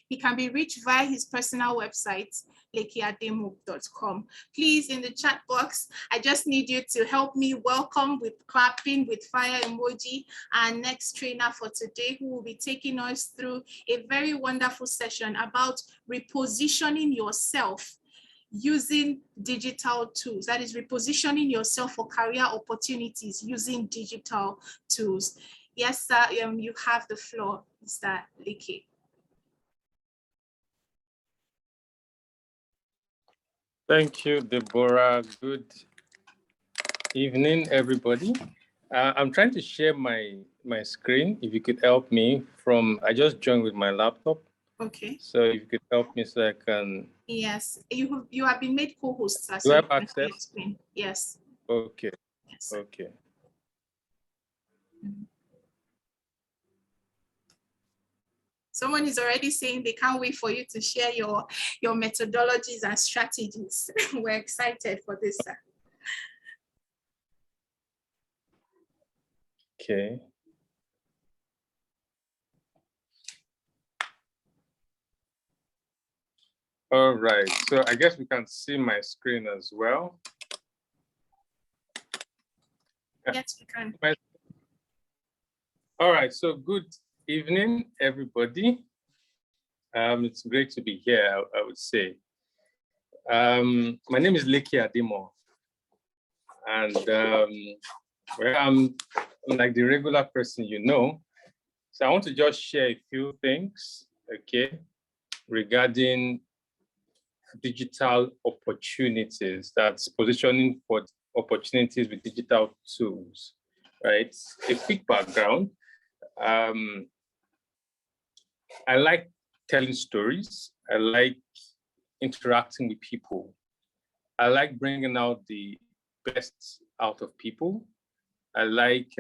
He can be reached via his personal website, lekeademo.com. Please, in the chat box, I just need you to help me welcome with clapping with fire emoji our next trainer for today, who will be taking us through a very wonderful session about repositioning yourself using digital tools. That is, repositioning yourself for career opportunities using digital tools. Yes, sir, you have the floor, Mr. Leke. Thank you, Deborah. Good evening, everybody. I'm trying to share my screen. If you could help me I just joined with my laptop. Okay. So if you could help me so I can. Yes, you have been made co-hosts. Do I have access? Yes. Okay. Yes. Okay. Someone is already saying they can't wait for you to share your methodologies and strategies. We're excited for this. Okay. All right. So I guess we can see my screen as well. Yes, we can. All right. So good evening, everybody. It's great to be here, I would say. My name is Leke Ademo, and I'm like the regular person, you know. So I want to just share a few things, okay, regarding digital opportunities. That's positioning for opportunities with digital tools, right? A quick background. I like telling stories. I like interacting with people. I like bringing out the best out of people. I like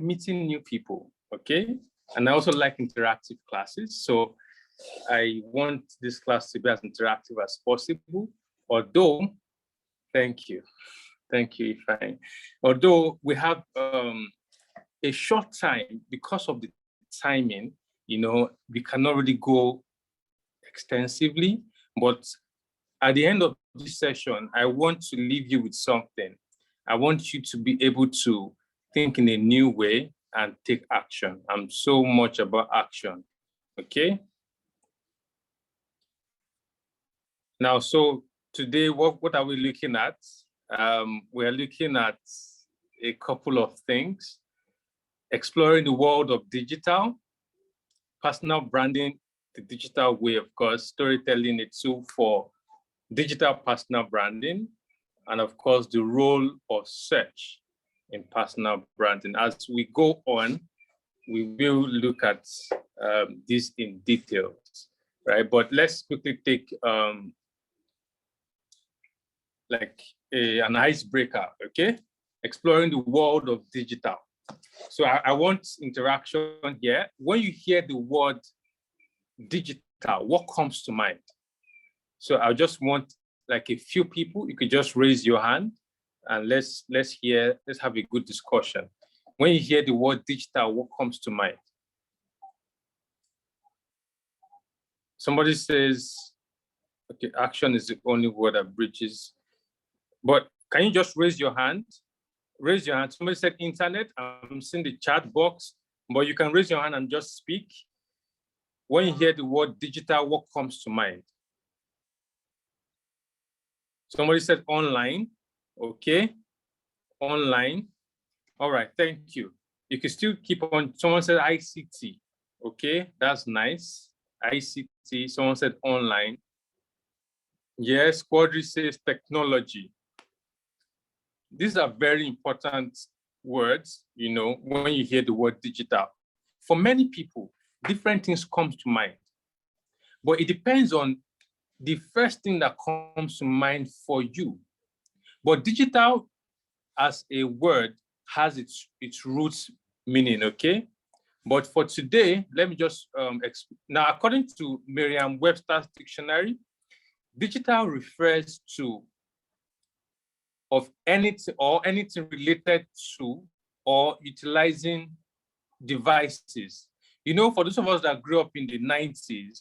meeting new people, okay? And I also like interactive classes. So I want this class to be as interactive as possible, although, thank you, Ifeanyi. Although we have a short time, because of the timing, you know, we cannot really go extensively, but at the end of this session, I want to leave you with something, I want you to be able to think in a new way and take action. I'm so much about action, okay? Now, so today, what are we looking at? We're looking at a couple of things: exploring the world of digital, personal branding, the digital way, of course, storytelling, a tool for digital personal branding, and of course, the role of search in personal branding. As we go on, we will look at this in details, right? But let's quickly take an icebreaker, okay? Exploring the world of digital. So I want interaction here. When you hear the word digital, what comes to mind? So I just want like a few people, you could just raise your hand and let's have a good discussion. When you hear the word digital, what comes to mind? Somebody says, okay, action is the only word that bridges. But can you just raise your hand? Raise your hand. Somebody said internet. I'm seeing the chat box, but you can raise your hand and just speak. When you hear the word digital, what comes to mind? Somebody said online. Okay. Online. All right. Thank you. You can still keep on. Someone said ICT. Okay. That's nice. ICT. Someone said online. Yes. Quadri says technology. These are very important words, you know, when you hear the word digital. For many people, different things come to mind. But it depends on the first thing that comes to mind for you. But digital as a word has its roots meaning, okay? But for today, let me just now, according to Merriam-Webster's dictionary, digital refers to of anything or anything related to or utilizing devices. You know, for those of us that grew up in the 90s,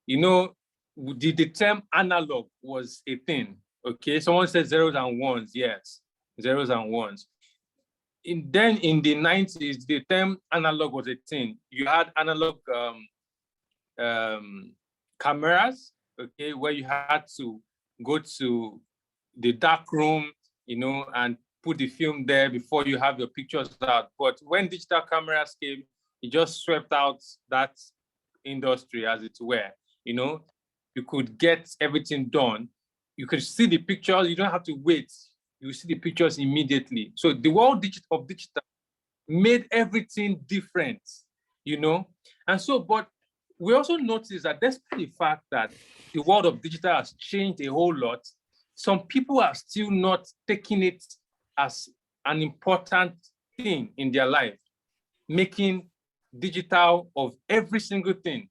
you know, the term analog was a thing, okay? Someone said zeros and ones, yes, zeros and ones. Then in the 90s, the term analog was a thing. You had analog cameras, okay, where you had to go to the dark room, you know, and put the film there before you have your pictures out. But when digital cameras came, it just swept out that industry, as it were. You know, you could get everything done. You could see the pictures. You don't have to wait. You see the pictures immediately. So the world of digital made everything different, you know. And so, but we also notice that despite the fact that the world of digital has changed a whole lot, some people are still not taking it as an important thing in their life, making digital of every single thing.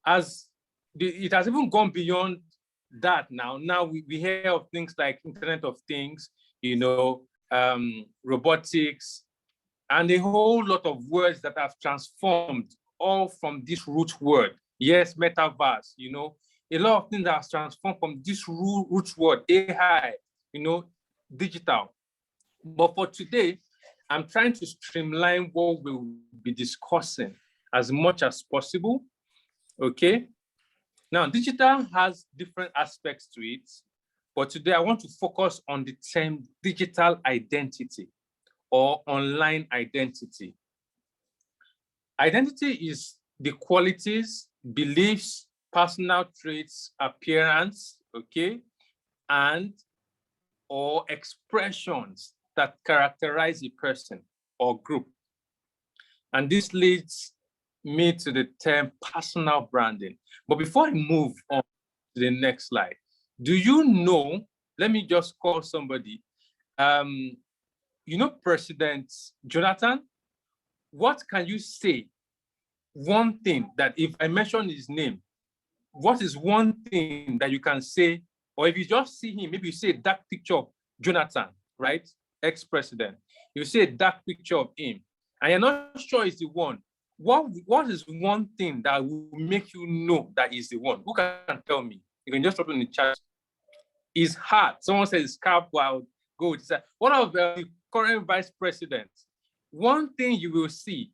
It has even gone beyond that now. Now we hear of things like Internet of Things, you know, robotics, and a whole lot of words that have transformed all from this root word. Yes, metaverse, you know, a lot of things that have transformed from this root word, AI, you know, digital. But for today, I'm trying to streamline what we'll be discussing as much as possible, okay? Now, digital has different aspects to it, but today I want to focus on the term digital identity or online identity. Identity is the qualities, beliefs, personal traits, appearance, okay, and or expressions that characterize a person or group. And this leads me to the term personal branding. But before I move on to the next slide, do you know, let me just call somebody, you know, President Jonathan, what can you say? One thing that if I mention his name, what is one thing that you can say, or if you just see him, maybe you see a dark picture of Jonathan, right? Ex-president. You see a dark picture of him, and you're not sure he's the one. What is one thing that will make you know that he's the one? Who can tell me? You can just drop it in the chat. His heart. Someone says scalp. I'll good. So one of the current vice presidents, one thing you will see,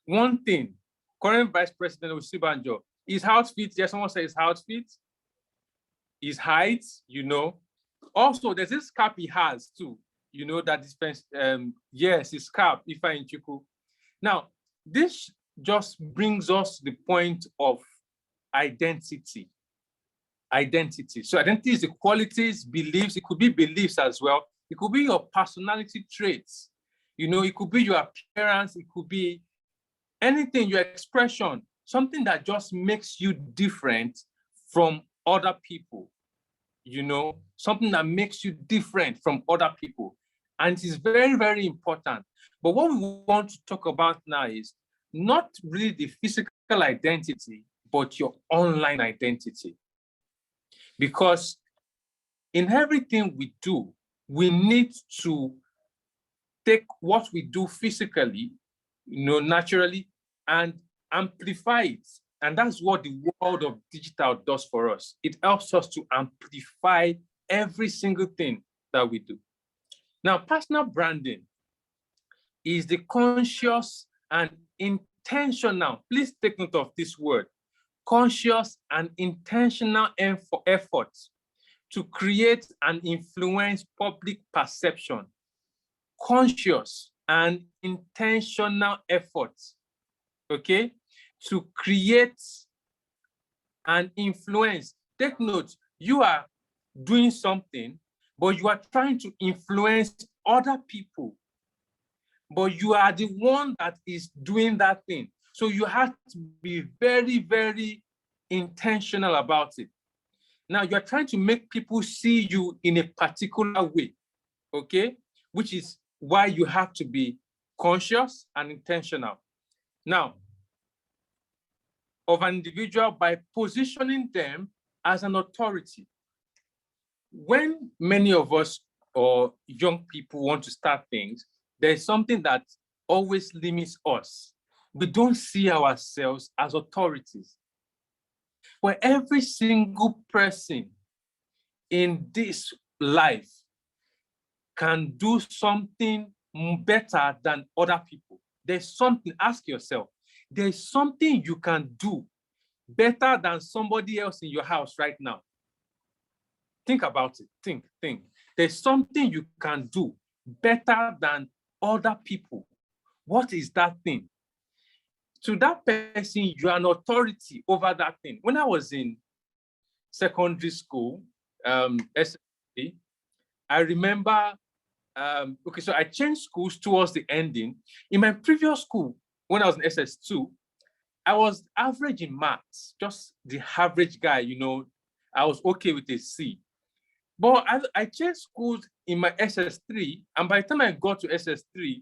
one thing, current vice president Osibanjo, his outfit, yes, someone says his outfit, his height, you know. Also, there's this cap he has too, you know, that is, yes, his cap, Ifa Inchuku. Now, this just brings us to the point of identity. Identity. So identity is the qualities, beliefs, it could be beliefs as well. It could be your personality traits. You know, it could be your appearance, it could be anything, your expression, something that just makes you different from other people. You know, something that makes you different from other people. And it is very, very important. But what we want to talk about now is not really the physical identity, but your online identity. Because in everything we do, we need to take what we do physically, you know, naturally, and amplify it. And that's what the world of digital does for us. It helps us to amplify every single thing that we do. Now, personal branding is the conscious and intentional, please take note of this word, conscious and intentional effort to create and influence public perception. Conscious and intentional efforts, okay, to create and influence. Take note, you are doing something, but you are trying to influence other people. But you are the one that is doing that thing. So you have to be very, very intentional about it. Now you're trying to make people see you in a particular way, okay? Which is why you have to be conscious and intentional. Now, of an individual by positioning them as an authority. When many of us or young people want to start things, there's something that always limits us. We don't see ourselves as authorities. But every single person in this life can do something better than other people. There's something, ask yourself, there's something you can do better than somebody else in your house right now. Think about it, think. There's something you can do better than other people. What is that thing? To that person, you are an authority over that thing. When I was in secondary school, SSC, I remember, okay, so I changed schools towards the ending. In my previous school, when I was in SS2, I was average in maths, just the average guy, you know, I was okay with a C. But I changed schools in my SS3, and by the time I got to SS3,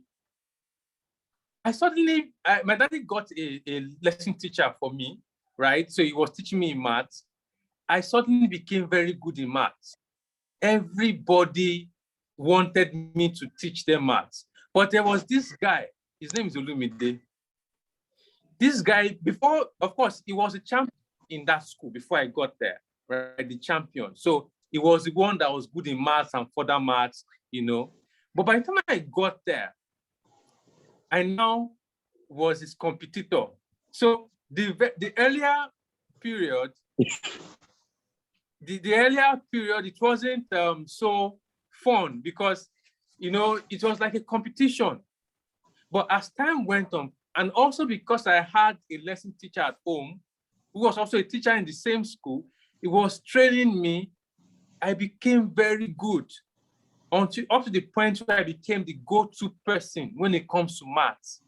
I suddenly, my daddy got a lesson teacher for me, right? So he was teaching me maths. I suddenly became very good in maths. Everybody wanted me to teach them maths. But there was this guy, his name is Olumide. This guy, before, of course, he was a champion in that school before I got there, right? The champion. So he was the one that was good in maths and further maths, you know. But by the time I got there, I now was his competitor. So the earlier period, it wasn't so fun because, you know, it was like a competition. But as time went on, and also because I had a lesson teacher at home, who was also a teacher in the same school, he was training me. I became very good up to the point where I became the go-to person when it comes to maths.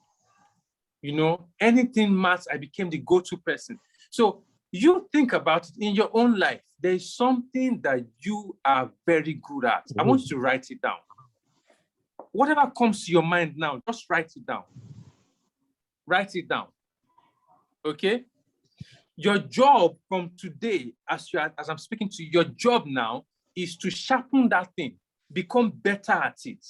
You know, anything maths, I became the go-to person. So you think about it in your own life. There's something that you are very good at. I want you to write it down. Whatever comes to your mind now, just write it down. Write it down. Okay? Your job from today, as I'm speaking to you, your job now is to sharpen that thing, become better at it.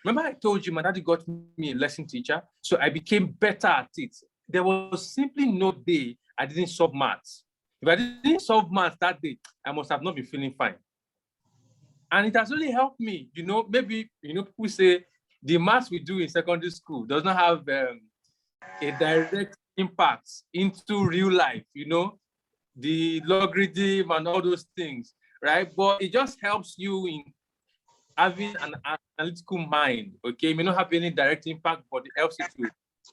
Remember I told you my daddy got me a lesson teacher, so I became better at it. There was simply no day I didn't solve maths. If I didn't solve maths that day, I must have not been feeling fine. And it has really helped me, maybe, people say the maths we do in secondary school does not have a direct impact into real life, the logarithm and all those things, right? But it just helps you in having an analytical mind, okay? It may not have any direct impact, but it helps you to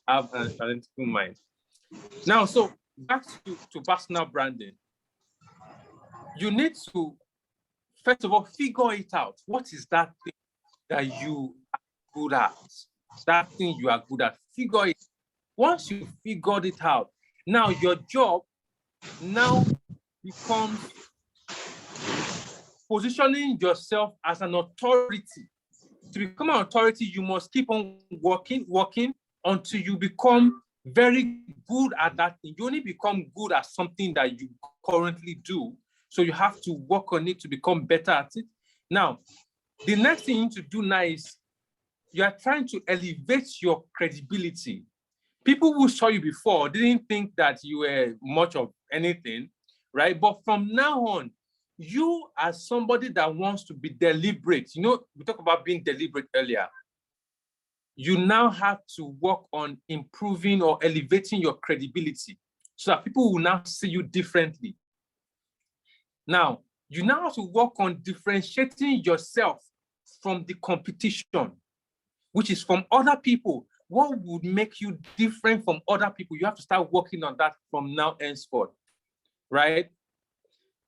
have an analytical mind. Now, so back to personal branding. You need to, first of all, figure it out. What is that thing that you are good at? That thing you are good at, figure it. Once you figured it out, now your job now becomes positioning yourself as an authority. To become an authority, you must keep on working until you become very good at that thing. You only become good at something that you currently do. So you have to work on it to become better at it. Now, the next thing you need to do now is you are trying to elevate your credibility. People who saw you before didn't think that you were much of anything, right? But from now on, you as somebody that wants to be deliberate, we talked about being deliberate earlier. You now have to work on improving or elevating your credibility so that people will now see you differently. Now, you now have to work on differentiating yourself from the competition, which is from other people. What would make you different from other people? You have to start working on that from now henceforth, right?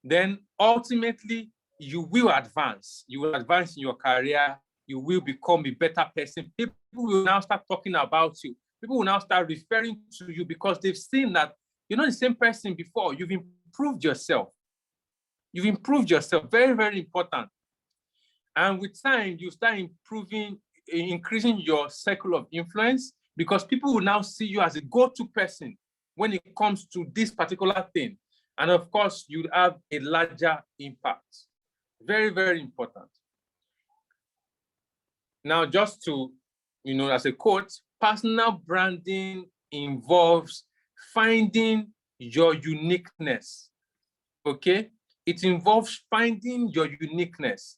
Then ultimately, you will advance. You will advance in your career. You will become a better person. People will now start talking about you. People will now start referring to you because they've seen that you're not the same person before. You've improved yourself. You've improved yourself. Very, very important. And with time, you start increasing your circle of influence because people will now see you as a go-to person when it comes to this particular thing. And of course, you have a larger impact. Very, very important. Now, just to, as a quote, personal branding involves finding your uniqueness, okay? It involves finding your uniqueness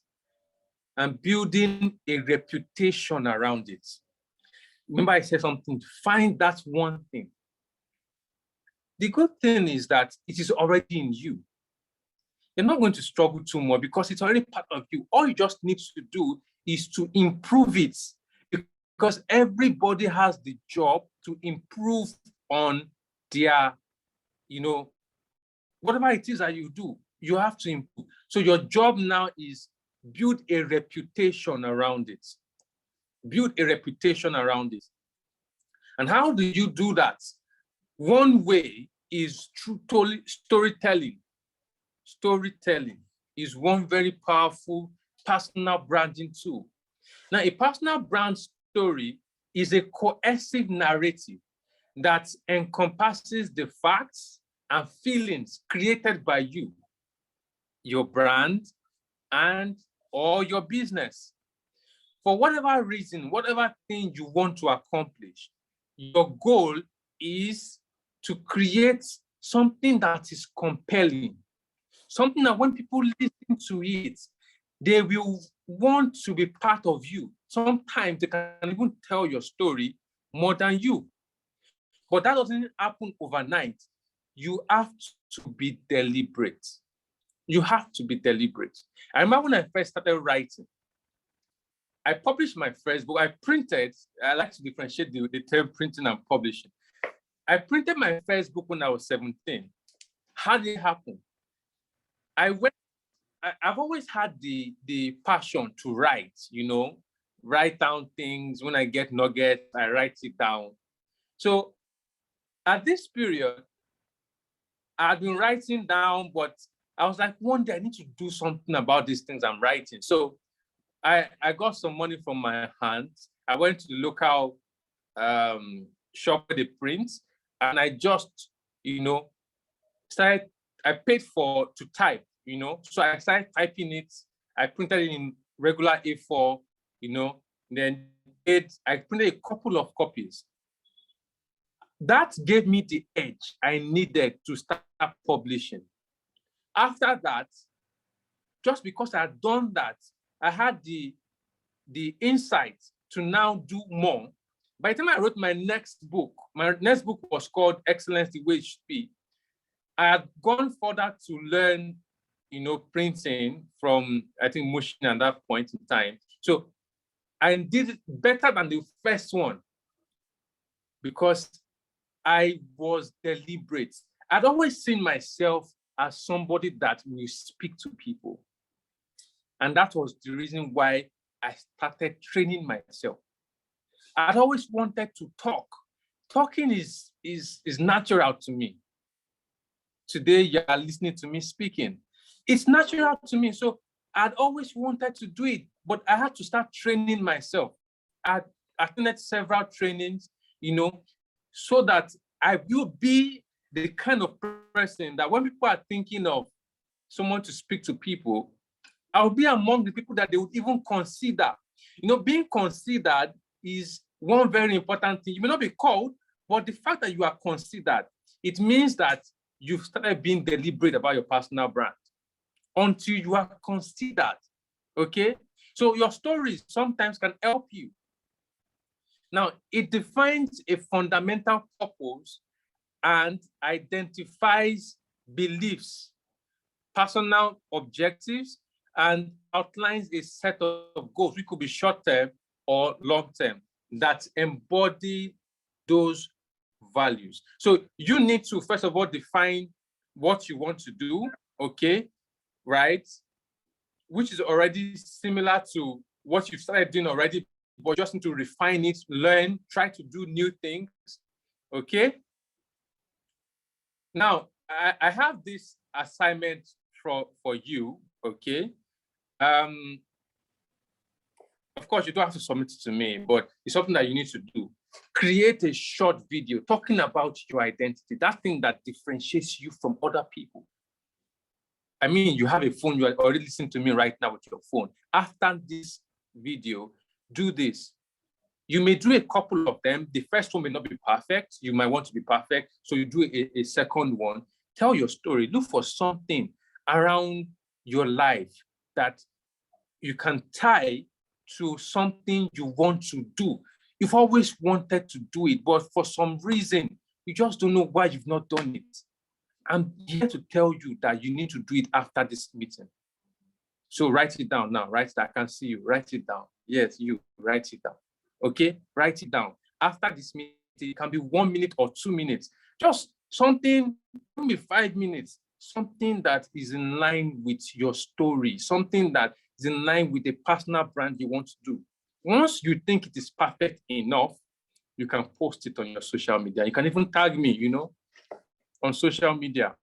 and building a reputation around it. Remember I said something, find that one thing. The good thing is that it is already in you. You're not going to struggle too much because it's already part of you. All you just need to do is to improve it because everybody has the job to improve on their, whatever it is that you do, you have to improve. So your job now is build a reputation around it. Build a reputation around it. And how do you do that? One way is through storytelling. Storytelling is one very powerful personal branding tool. Now, a personal brand story is a cohesive narrative that encompasses the facts and feelings created by you, your brand, and or your business. For whatever reason, whatever thing you want to accomplish, your goal is to create something that is compelling, something that when people listen to it, they will want to be part of you. Sometimes they can even tell your story more than you. But that doesn't happen overnight. You have to be deliberate. You have to be deliberate. I remember when I first started writing, I published my first book. I like to differentiate the term printing and publishing. I printed my first book when I was 17. How did it happen? I've always had the passion to write, write down things. When I get nuggets, I write it down. So at this period, I'd been writing down, but I was like, one day I need to do something about these things I'm writing. So I got some money from my aunt. I went to the local shop where they print, and I just, I paid to type, so I started typing it. I printed it in regular A4, then I printed a couple of copies. That gave me the edge I needed to start publishing. After that, just because I had done that, I had the insight to now do more. By the time I wrote my next book was called Excellence the Way It Should Be. I had gone further to learn, printing from, I think, Mushin at that point in time. So I did it better than the first one because I was deliberate. I'd always seen myself as somebody that will speak to people. And that was the reason why I started training myself. I'd always wanted to talk. Talking is natural to me. Today, you are listening to me speaking. It's natural to me. So I'd always wanted to do it, but I had to start training myself. I attended several trainings, so that I will be the kind of person that when people are thinking of someone to speak to people, I'll be among the people that they would even consider. Being considered is one very important thing. You may not be called, but the fact that you are considered, it means that you've started being deliberate about your personal brand until you are considered, okay? So your stories sometimes can help you. Now, it defines a fundamental purpose and identifies beliefs, personal objectives, and outlines a set of goals, which could be short-term or long-term, that embody those values. So you need to, first of all, define what you want to do, okay, right? Which is already similar to what you've started doing already, but just need to refine it, learn, try to do new things, okay? Now, I have this assignment for you, okay? Of course, you don't have to submit it to me, but it's something that you need to do. Create a short video talking about your identity, that thing that differentiates you from other people. I mean, you have a phone, you are already listening to me right now with your phone. After this video, do this. You may do a couple of them. The first one may not be perfect. You might want to be perfect. So you do a second one. Tell your story. Look for something around your life that you can tie to something you want to do. You've always wanted to do it, but for some reason, you just don't know why you've not done it. I'm here to tell you that you need to do it after this meeting. So write it down now. Write it. I can see you. Write it down. Yes, you write it down. Okay, write it down. After this meeting, it can be 1 minute or 2 minutes. Just something, maybe 5 minutes. Something that is in line with your story. Something that is in line with the personal brand you want to do. Once you think it is perfect enough, you can post it on your social media. You can even tag me, on social media.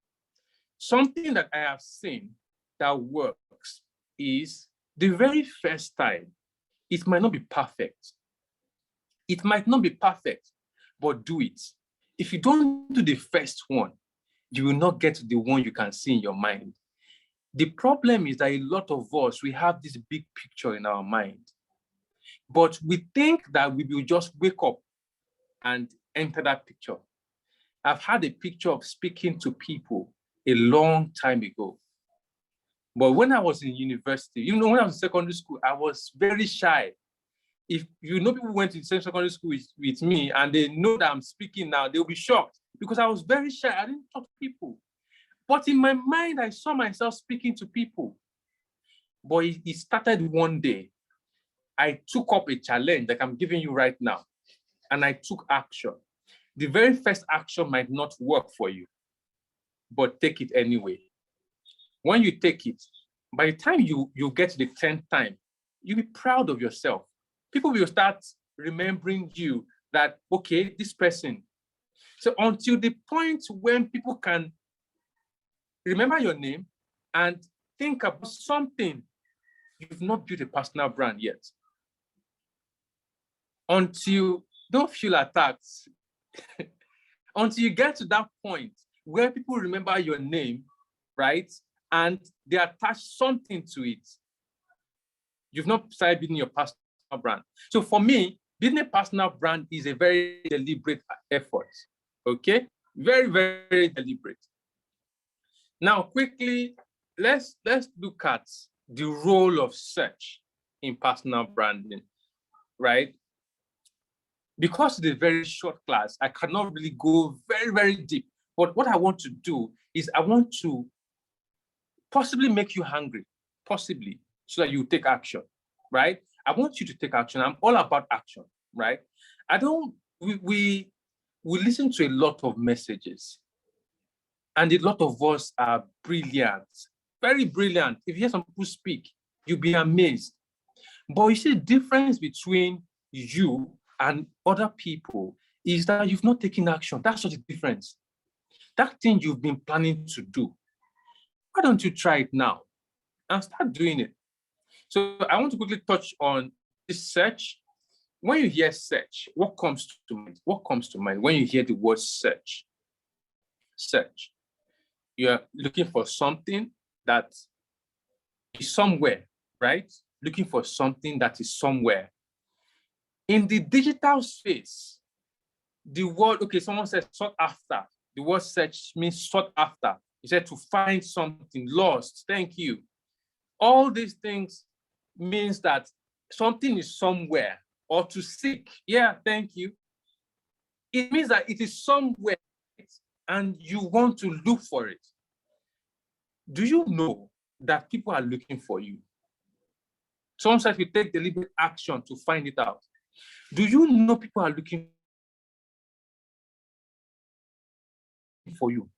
Something that I have seen that works is the very first time, it might not be perfect. It might not be perfect, but do it. If you don't do the first one, you will not get to the one you can see in your mind. The problem is that a lot of us, we have this big picture in our mind, but we think that we will just wake up and enter that picture. I've had a picture of speaking to people a long time ago. But when I was in university, when I was in secondary school, I was very shy. If people went to the same secondary school with me and they know that I'm speaking now, they'll be shocked because I was very shy. I didn't talk to people. But in my mind, I saw myself speaking to people. But it started one day. I took up a challenge like I'm giving you right now, and I took action. The very first action might not work for you, but take it anyway. When you take it, by the time you get to the 10th time, you'll be proud of yourself. People will start remembering you that, okay, this person. So until the point when people can remember your name and think about something, you've not built a personal brand yet. Until, don't feel attacked, until you get to that point where people remember your name, right? And they attach something to it, you've not started building your personal brand. So for me, building a personal brand is a very deliberate effort, okay? Very, very deliberate. Now, quickly, let's look at the role of search. in personal branding, right? Because it's a very short class, I cannot really go very, very deep. But what I want to do is I want to possibly make you hungry, possibly, so that you take action, right? I want you to take action. I'm all about action, right? We listen to a lot of messages, and a lot of us are brilliant, very brilliant. If you hear some people speak, you'll be amazed. But you see, the difference between you and other people is that you've not taken action. That's just the difference. That thing you've been planning to do, why don't you try it now and start doing it? So I want to quickly touch on this search. When you hear search, what comes to mind? What comes to mind when you hear the word search? Search. You're looking for something that is somewhere, right? Looking for something that is somewhere. In the digital space, the word, okay, someone said sought after. The word search means sought after. He said to find something lost. Thank you. All these things means that something is somewhere, or to seek. Yeah, thank you. It means that it is somewhere and you want to look for it. Do you know that people are looking for you? Someone said we take deliberate action to find it out. Do you know people are looking for you?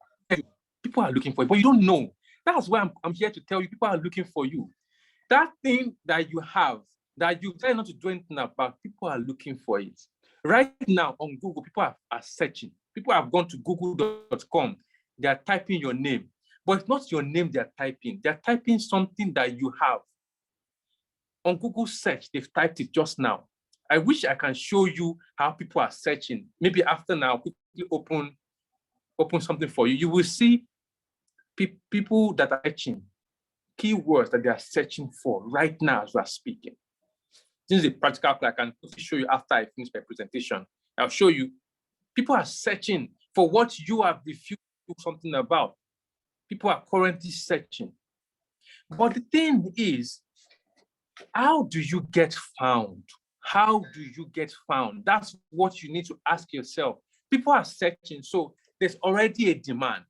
People are looking for you, but you don't know. That's why I'm here to tell you, people are looking for you. That thing that you have, that you try not to do anything about, people are looking for it. Right now on Google, people are searching. People have gone to google.com. They are typing your name, but it's not your name they're typing. They're typing something that you have. On Google search, they've typed it just now. I wish I can show you how people are searching. Maybe after now, quickly open something for you. You will see people that are searching, keywords that they are searching for right now as we are speaking. This is a practical I can show you after I finish my presentation. I'll show you. People are searching for what you have refused to do something about. People are currently searching. But the thing is, how do you get found? How do you get found? That's what you need to ask yourself. People are searching, so there's already a demand.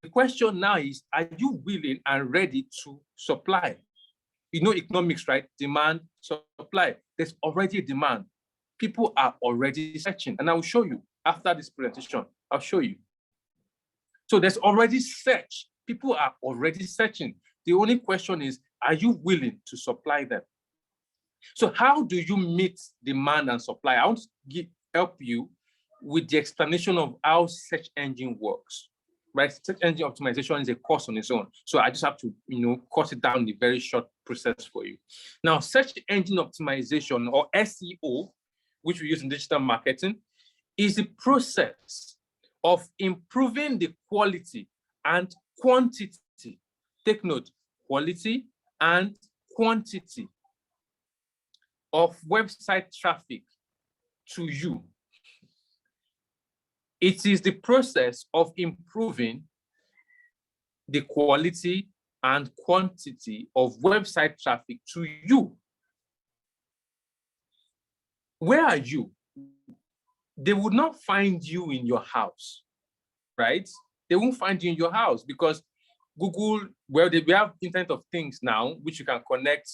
The question now is, are you willing and ready to supply? You know economics, right? Demand, supply. There's already a demand. People are already searching, and I will show you after this presentation. I'll show you. So there's already search. People are already searching. The only question is, are you willing to supply them? So how do you meet demand and supply? I want to help you with the explanation of how search engine works, right? Search engine optimization is a course on its own. So I just have to, cut it down in a very short process for you. Now, search engine optimization, or SEO, which we use in digital marketing, is the process of improving the quality and quantity. Take note, quality and quantity of website traffic to you. It is the process of improving the quality and quantity of website traffic to you. Where are you? They would not find you in your house, right? They won't find you in your house because Google, well, we have Internet of Things now, which you can connect,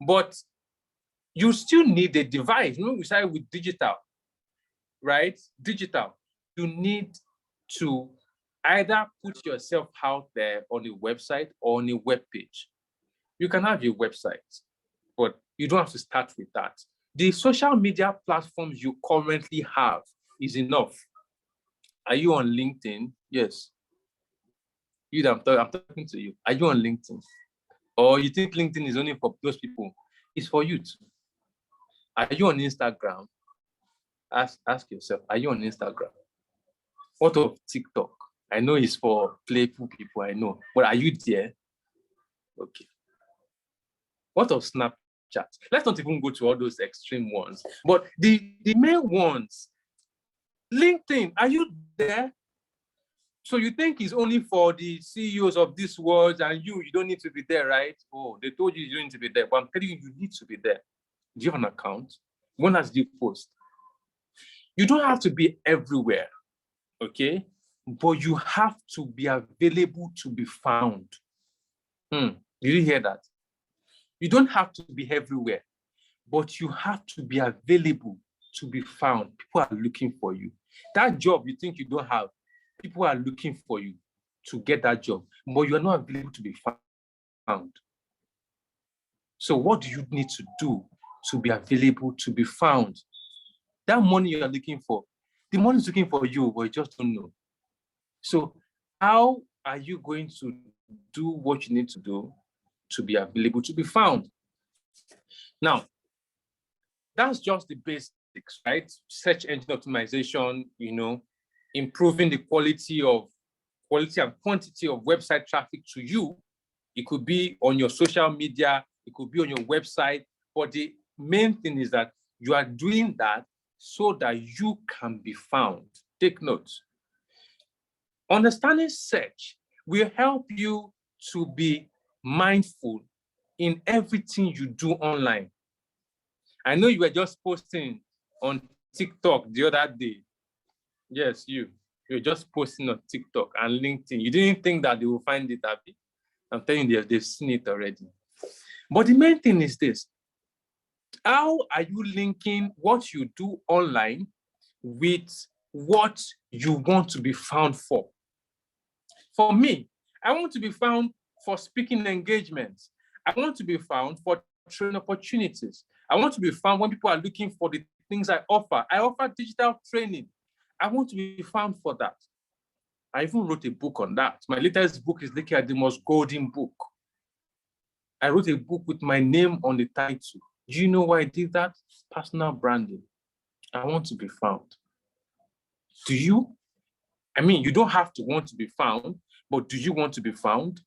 but you still need a device. We started with digital, right? Digital. You need to either put yourself out there on a website or on a web page. You can have your website, but you don't have to start with that. The social media platforms you currently have is enough. Are you on LinkedIn? Yes. I'm talking to you. Are you on LinkedIn? Or you think LinkedIn is only for those people? It's for you too. Are you on Instagram? Ask yourself, are you on Instagram? What of TikTok? I know it's for playful people, I know. But are you there? Okay. What of Snapchat? Let's not even go to all those extreme ones. But the main ones, LinkedIn, are you there? So you think it's only for the CEOs of this world and you don't need to be there, right? Oh, they told you you don't need to be there, but I'm telling you, you need to be there. Do you have an account? When last did you post? You don't have to be everywhere, okay? But you have to be available to be found. Did you hear that? You don't have to be everywhere, but you have to be available to be found. People are looking for you. That job you think you don't have, people are looking for you to get that job, but you are not available to be found. So what do you need to do to be available to be found? That money you are looking for, the money is looking for you, but you just don't know. So how are you going to do what you need to do to be available to be found? Now, that's just the basics, right? Search engine optimization, improving the quality and quantity of website traffic to you. It could be on your social media, it could be on your website, but the main thing is that you are doing that so that you can be found. Take notes. Understanding search will help you to be mindful in everything you do online. I know you were just posting on TikTok the other day. Yes, you're just posting on TikTok and LinkedIn. You didn't think that they will find it, Abby? I'm telling you, they've seen it already. But the main thing is this. How are you linking what you do online with what you want to be found for? For me, I want to be found for speaking engagements. I want to be found for training opportunities. I want to be found when people are looking for the things I offer. I offer digital training. I want to be found for that. I even wrote a book on that. My latest book is Leke Ademo's Golden Book. I wrote a book with my name on the title. Do you know why I did that? Personal branding. I want to be found. Do you? I mean, you don't have to want to be found, but do you want to be found?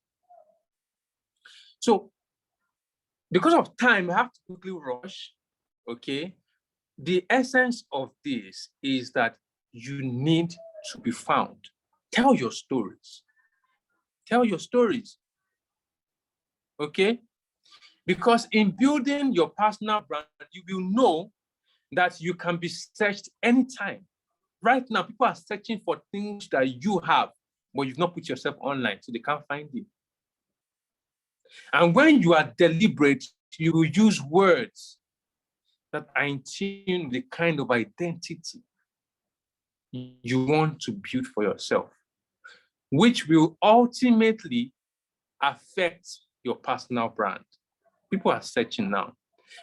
So, because of time, I have to quickly rush, okay? The essence of this is that you need to be found. Tell your stories. Tell your stories, okay? Because in building your personal brand, you will know that you can be searched anytime. Right now, people are searching for things that you have, but you've not put yourself online, so they can't find you. And when you are deliberate, you will use words that are in tune with the kind of identity you want to build for yourself, which will ultimately affect your personal brand. People are searching now.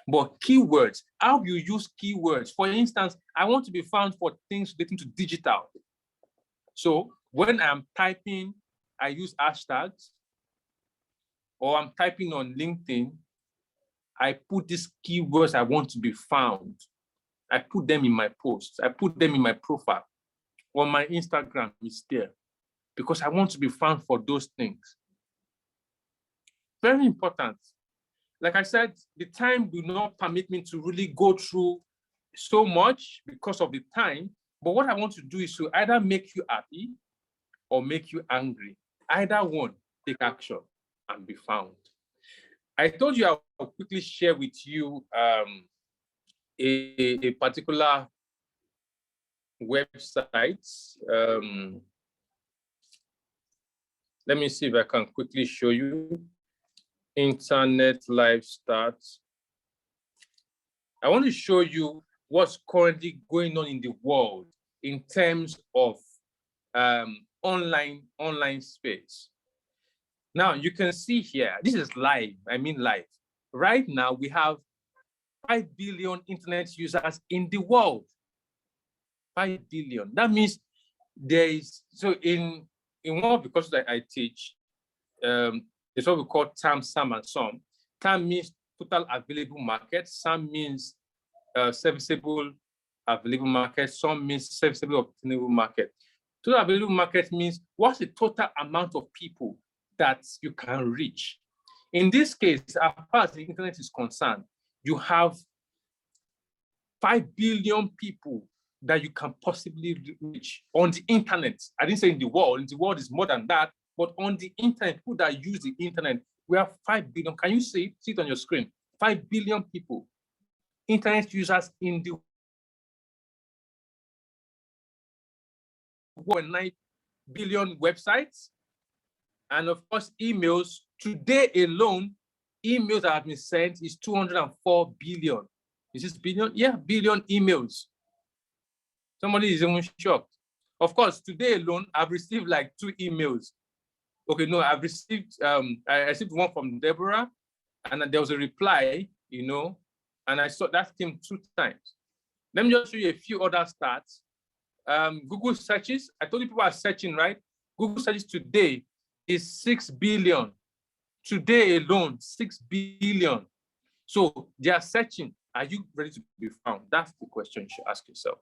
But keywords, how you use keywords. For instance, I want to be found for things relating to digital. So when I'm typing, I use hashtags, or I'm typing on LinkedIn, I put these keywords I want to be found. I put them in my posts. I put them in my profile. On my Instagram, it's there because I want to be found for those things. Very important. Like I said, the time do not permit me to really go through so much because of the time. But what I want to do is to either make you happy or make you angry. Either one, take action and be found. I told you I'll quickly share with you a particular website. Let me see if I can quickly show you. Internet Live Start. I want to show you what's currently going on in the world in terms of online space. Now you can see here, this is live, I mean live. Right now we have 5 billion internet users in the world. 5 billion. That means there is, so in one of the courses that I teach, it's what we call TAM, SAM, and SOM. TAM means total available market. SAM means serviceable available market. SOM means serviceable obtainable market. Total available market means what's the total amount of people that you can reach. In this case, as far as the internet is concerned, you have 5 billion people that you can possibly reach on the internet. I didn't say in the world is more than that, but on the internet, people that use the internet, we have 5 billion. Can you see it on your screen? 5 billion people, internet users in the world, 9 billion websites, and of course, emails. Today alone, emails that have been sent is 204 billion. Is this billion? Yeah, billion emails. Somebody is even shocked. Of course, today alone, I've received like 2 emails. Okay, no, I've received, I received one from Deborah, and then there was a reply, and I saw that came 2 times. Let me just show you a few other stats. Google searches, I told you people are searching, right? Google searches today is 6 billion. Today alone, 6 billion. So they are searching. Are you ready to be found? That's the question you should ask yourself.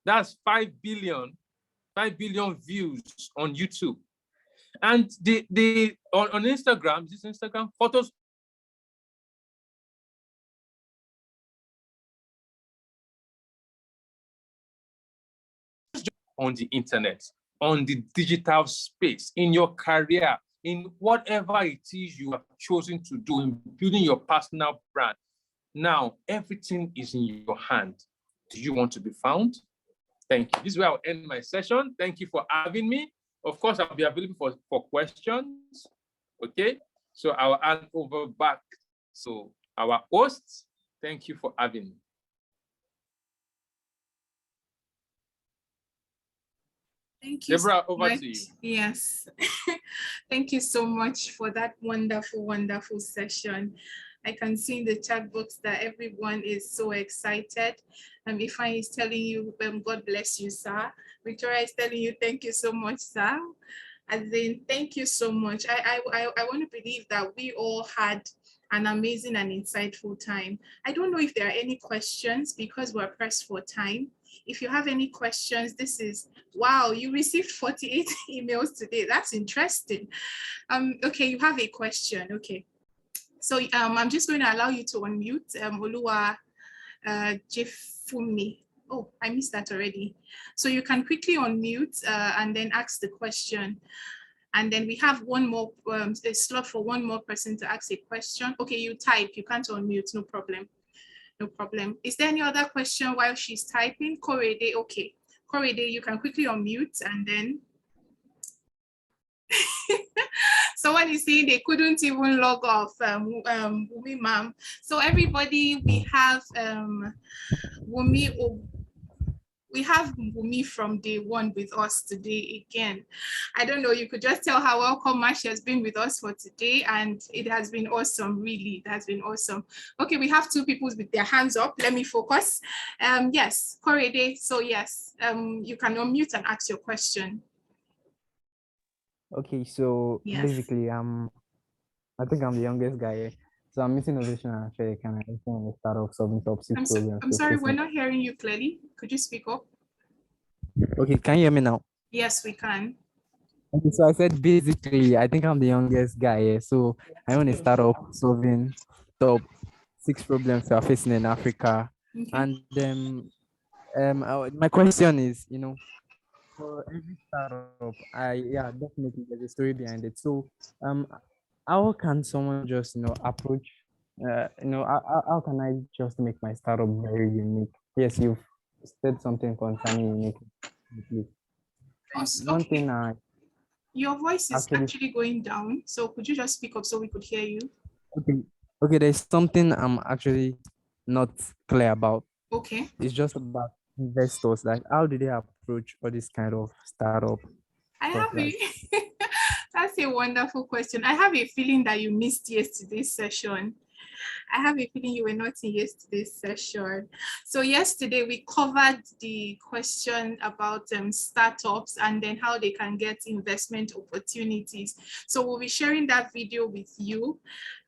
That's 5 billion views on YouTube. And on Instagram, this Instagram, photos on the internet, on the digital space, in your career, in whatever it is you have chosen to do, in building your personal brand. Now, everything is in your hand. Do you want to be found? Thank you. This is where I'll end my session. Thank you for having me. Of course, I'll be available for questions. Okay, so I'll hand over back to our hosts. Thank you for having me. Thank you, Deborah, so over much. to you. Yes. Thank you so much for that wonderful, wonderful session. I can see in the chat box that everyone is so excited. Ifeanyi is telling you, God bless you, sir. Victoria is telling you, thank you so much, sir. And then thank you so much. I want to believe that we all had an amazing and insightful time. I don't know if there are any questions because we're pressed for time. If you have any questions, this is, wow, you received 48 emails today. That's interesting. Okay, you have a question. Okay. So I'm just going to allow you to unmute Oluwa Jefumi. Oh, I missed that already. So you can quickly unmute and then ask the question. And then we have one more, a slot for one more person to ask a question. Okay, you type, you can't unmute, no problem. No problem. Is there any other question while she's typing? Korede, okay. Korede, you can quickly unmute and then. Someone is saying they couldn't even log off, Wumi ma'am. So everybody, we have Wumi. We have Wumi from day one with us today again. I don't know, you could just tell how welcome she has been with us for today, and it has been awesome, really, it has been awesome. Okay, we have 2 people with their hands up. Let me focus. Yes, Korede, so yes, you can unmute and ask your question. Okay, so yes. Basically, I think I'm the youngest guy here. So I'm missing innovation and actually can I start off solving top 6 problems. I'm sorry, we're not hearing you clearly. Could you speak up? Okay, can you hear me now? Yes, we can. Okay, so I said basically, I think I'm the youngest guy here. So I want to start off solving top 6 problems we are facing in Africa. Okay. And then my question is, for every startup, definitely there's a story behind it. So how can someone just approach how can I just make my startup very unique? Yes, you've said something concerning unique. One thing your voice is actually going down, so could you just speak up so we could hear you? Okay, there's something I'm actually not clear about. Okay, it's just about investors. Like, how do they approach all this kind of startup? I have that's a wonderful question. I have a feeling that you missed yesterday's session. I have a feeling you were not in yesterday's session. So yesterday we covered the question about startups and then how they can get investment opportunities. So we'll be sharing that video with you,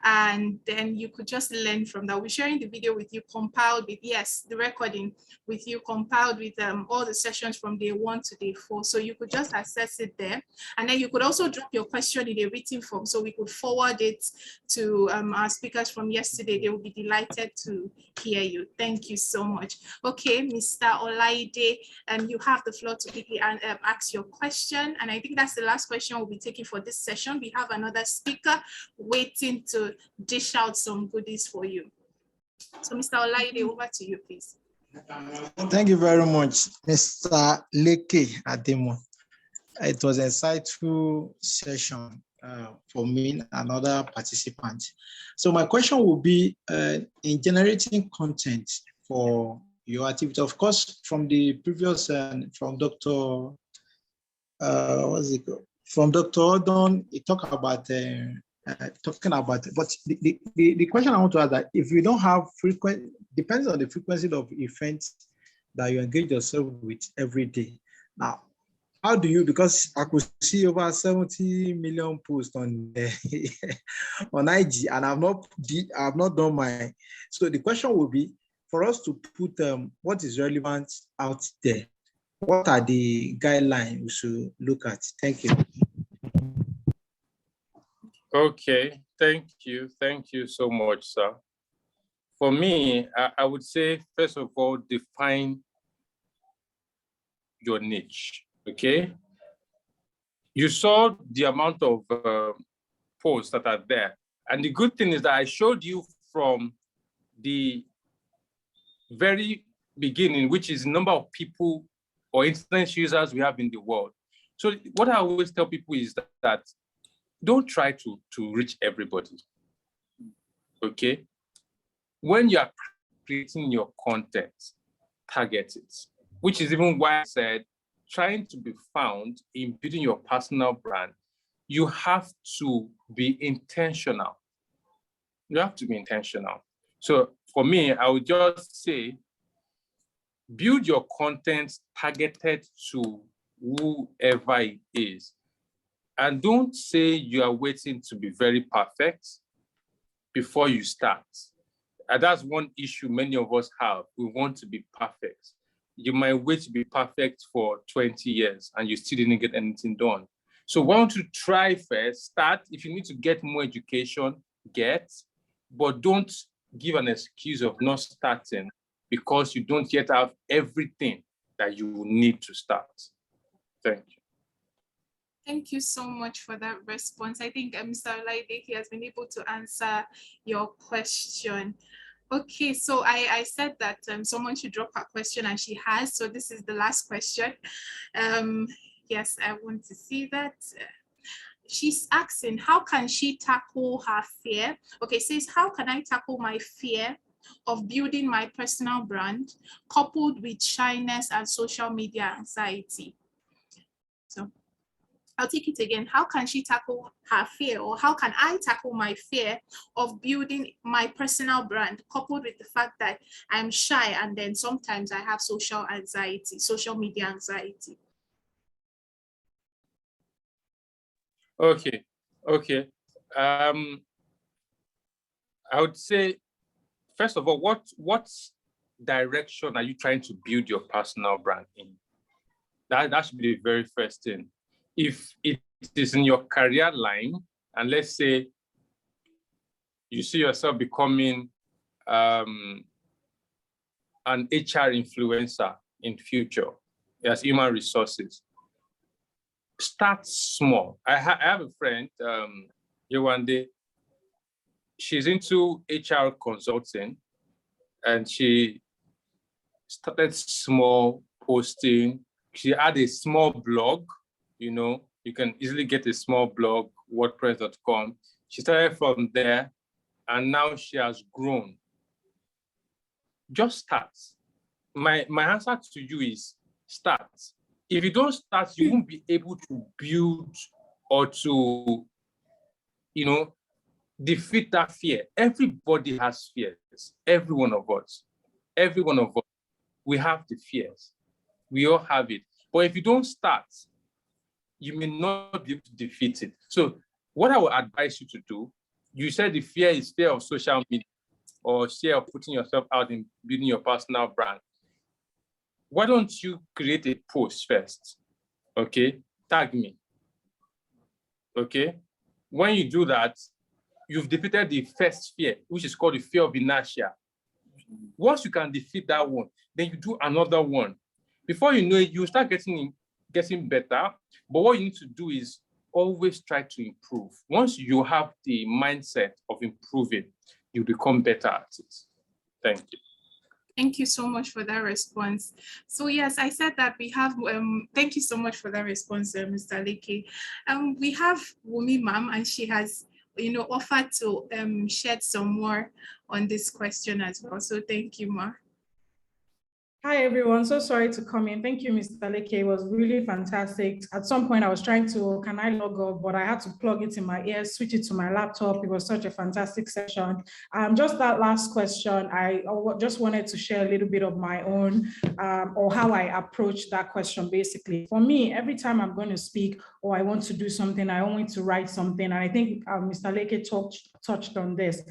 and then you could just learn from that. We're sharing the video with you compiled with, yes, the recording with you compiled with all the sessions from day 1 to day 4. So you could just access it there. And then you could also drop your question in a written form so we could forward it to our speakers from yesterday. They will be delighted to hear you. Thank you so much. Okay, Mr. Olaide, you have the floor to quickly ask your question. And I think that's the last question we'll be taking for this session. We have another speaker waiting to dish out some goodies for you. So Mr. Olaide, over to you, please. Thank you very much, Mr. Leke Ademo. It was an insightful session for me and other participants. So my question will be in generating content for your activity. Of course, from the previous, from Dr. What's it called? From Dr. Odon, he talked about talking about it. But the question I want to ask that if you don't have frequent, depends on the frequency of events that you engage yourself with every day. Now, how do you, because I could see over 70 million posts on on IG, and I've not done my. So the question will be for us to put what is relevant out there. What are the guidelines we should look at? Thank you. Okay, thank you. Thank you so much, sir. For me, I would say, first of all, define your niche, okay? You saw the amount of posts that are there. And the good thing is that I showed you from the very beginning, which is the number of people or internet users we have in the world. So what I always tell people is that don't try to reach everybody, okay? When you are creating your content, target it, which is even why I said, trying to be found in building your personal brand, you have to be intentional. You have to be intentional. So for me, I would just say, build your content targeted to whoever it is. And don't say you are waiting to be very perfect before you start. And that's one issue many of us have. We want to be perfect. You might wait to be perfect for 20 years and you still didn't get anything done. So why don't you try first, start. If you need to get more education, get, but don't give an excuse of not starting because you don't yet have everything that you need to start. Thank you. Thank you so much for that response. I think Mr. Olaide has been able to answer your question. Okay, so I said that someone should drop her question and she has, so this is the last question. Yes, I want to see that. She's asking, how can she tackle her fear? Okay, says, how can I tackle my fear of building my personal brand coupled with shyness and social media anxiety? So I'll take it again. How can she tackle her fear, or how can I tackle my fear of building my personal brand coupled with the fact that I'm shy and then sometimes I have social anxiety, social media anxiety? Okay. I would say, first of all, what direction are you trying to build your personal brand in? That should be the very first thing. If it is in your career line, and let's say you see yourself becoming an HR influencer in future as human resources, start small. I have a friend, Yewande. She's into HR consulting, and she started small, posting. She had a small blog, you know, you can easily get a small blog, wordpress.com. She started from there, and now she has grown. Just start. My answer to you is start. If you don't start, you won't be able to build or to, you know, defeat that fear. Everybody has fears. Every one of us. Every one of us. We have the fears. We all have it. But if you don't start, you may not be able to defeat it. So what I would advise you to do, you said the fear is fear of social media or fear of putting yourself out and building your personal brand. Why don't you create a post first? Okay, tag me. Okay, when you do that, you've defeated the first fear, which is called the fear of inertia. Once you can defeat that one, then you do another one. Before you know it, you start getting better. But what you need to do is always try to improve. Once you have the mindset of improving, you become better at it. Thank you. Thank you so much for that response. So yes, I said that we have, thank you so much for that response, Mr. Leke. We have Wumi ma'am, and she has, offered to shed some more on this question as well. So thank you, ma. Hi, everyone. So sorry to come in. Thank you, Mr. Leke. It was really fantastic. At some point, I was trying to, can I log off? But I had to plug it in my ears, switch it to my laptop. It was such a fantastic session. Just that last question, I just wanted to share a little bit of my own or how I approach that question, basically. For me, every time I'm going to speak or I want to do something, I want to write something. And I think Mr. Leke touched on this.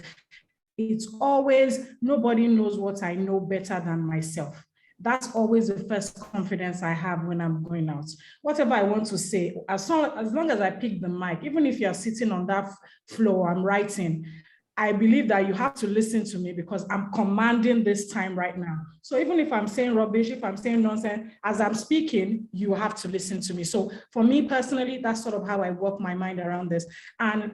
It's always, nobody knows what I know better than myself. That's always the first confidence I have when I'm going out. Whatever I want to say, as long as I pick the mic, even if you're sitting on that floor, I'm writing, I believe that you have to listen to me because I'm commanding this time right now. So even if I'm saying rubbish, if I'm saying nonsense, as I'm speaking, you have to listen to me. So for me personally, that's sort of how I work my mind around this. And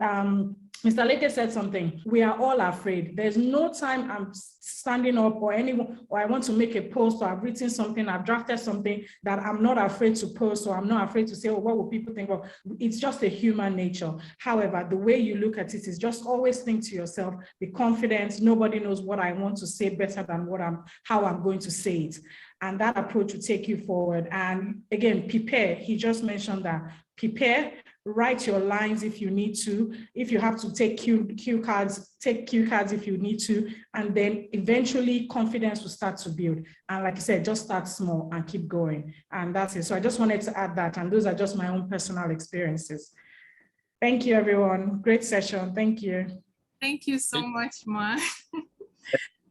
Mr. Leke said something, we are all afraid. There's no time I'm standing up or anyone, or I want to make a post or I've written something, I've drafted something that I'm not afraid to post or I'm not afraid to say, oh, what will people think of? It's just a human nature. However, the way you look at it is just always think to yourself, be confident. Nobody knows what I want to say better than how I'm going to say it. And that approach will take you forward. And again, prepare. He just mentioned that. Prepare. Write your lines if you need to. If you have to take cue cards, take cue cards if you need to. And then eventually confidence will start to build. And like I said, just start small and keep going. And that's it. So I just wanted to add that. And those are just my own personal experiences. Thank you, everyone. Great session. Thank you. Thank you so much, Ma.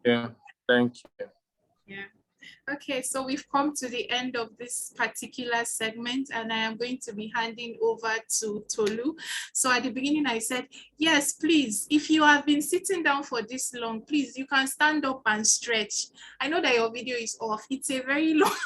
Yeah, thank you. Yeah. Okay, so we've come to the end of this particular segment and I am going to be handing over to Tolu. So at the beginning I said, yes, please, if you have been sitting down for this long, please, you can stand up and stretch. I know that your video is off. It's a very long,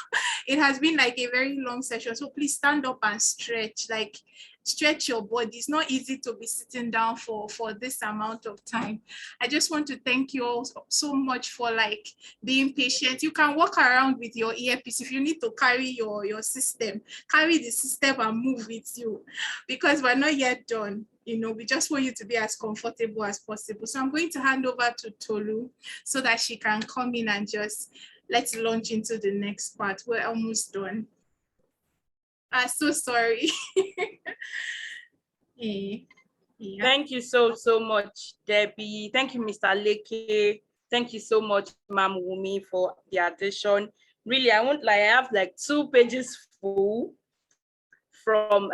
it has been like a very long session. So please stand up and stretch, like stretch your body. It's not easy to be sitting down for this amount of time. I just want to thank you all so much for like being patient. You can walk around with your earpiece. If you need to carry your system, carry the system and move with you because we're not yet done. We just want you to be as comfortable as possible. So I'm going to hand over to Tolu so that she can come in and just let's launch into the next part. We're almost done. So sorry. Yeah. Thank you so much, Debbie. Thank you, Mr. Leke. Thank you so much, Ma'am Wumi, for the addition. Really, I have like 2 pages full from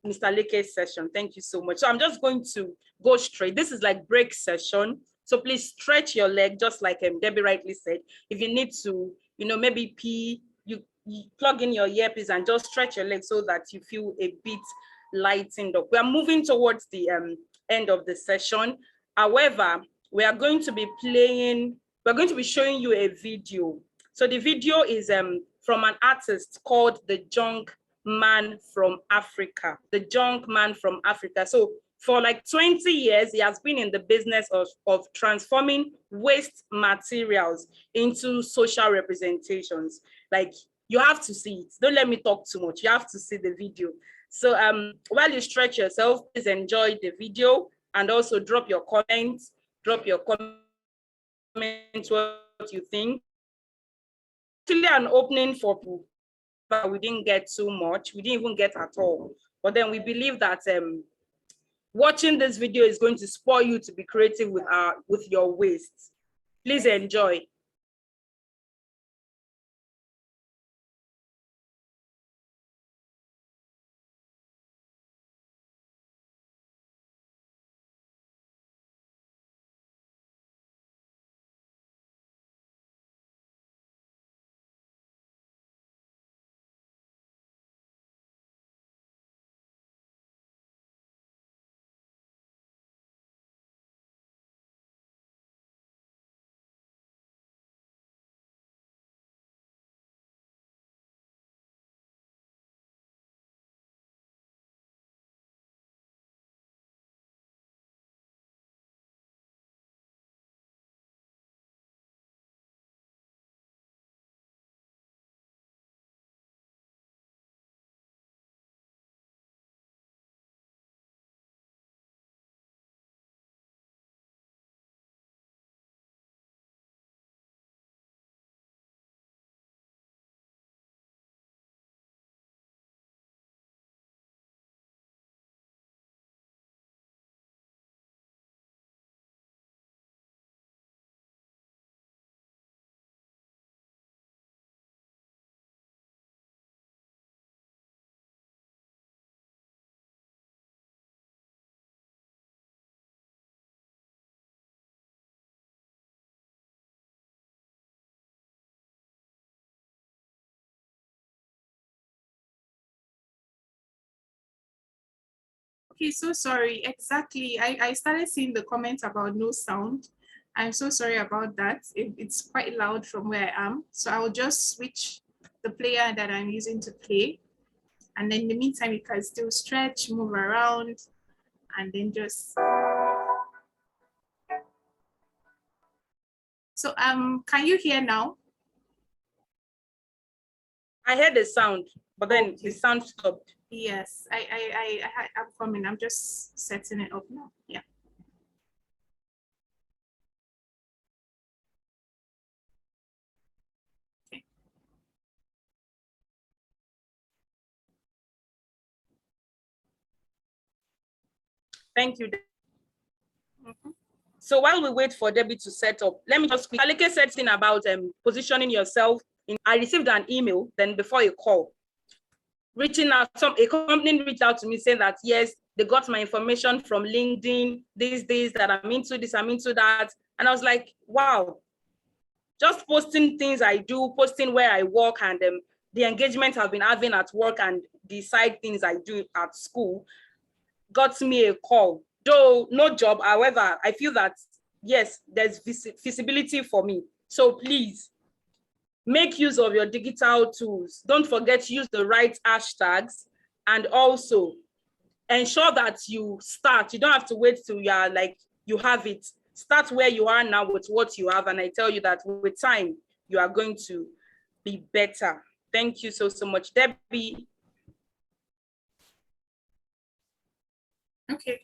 Mr. Leke's session. Thank you so much. So I'm just going to go straight. This is like break session. So please stretch your leg, just like Debbie rightly said. If you need to, maybe pee, you plug in your earpiece and just stretch your leg so that you feel a bit lightened up. We are moving towards the end of the session. However, we are going to be showing you a video. So the video is from an artist called the Junk Man from Africa. The Junk Man from Africa. So for like 20 years, he has been in the business of transforming waste materials into social representations. Like, you have to see it. Don't let me talk too much. You have to see the video. So while you stretch yourself, please enjoy the video and also drop your comments. Drop your comments what you think. Actually, an opening for people, but we didn't get too much. We didn't even get at all. But then we believe that Watching this video is going to spur you to be creative with your waste. Please enjoy. Okay, so sorry. Exactly. I started seeing the comment about no sound. I'm so sorry about that. It's quite loud from where I am. So I'll just switch the player that I'm using to play. And then in the meantime, you can still stretch, move around, and then just. So can you hear now? I heard the sound, but then the sound stopped. Yes, I'm coming. I'm just setting it up now. Yeah. Okay. Thank you. So while we wait for Debbie to set up, let me just quickly. Leke said something about positioning yourself. I received an email then before a call, reaching out. A company reached out to me saying that yes, they got my information from LinkedIn. These days that I'm into this, I'm into that, and I was like, wow. Just posting things I do, posting where I work, and the engagement I've been having at work and the side things I do at school got me a call. Though no job, however, I feel that, yes, there's visibility for me. So please, make use of your digital tools. Don't forget to use the right hashtags, and also ensure that you start. You don't have to wait till you are like, you have it. Start where you are now with what you have. And I tell you that with time, you are going to be better. Thank you so much. Debbie. Okay.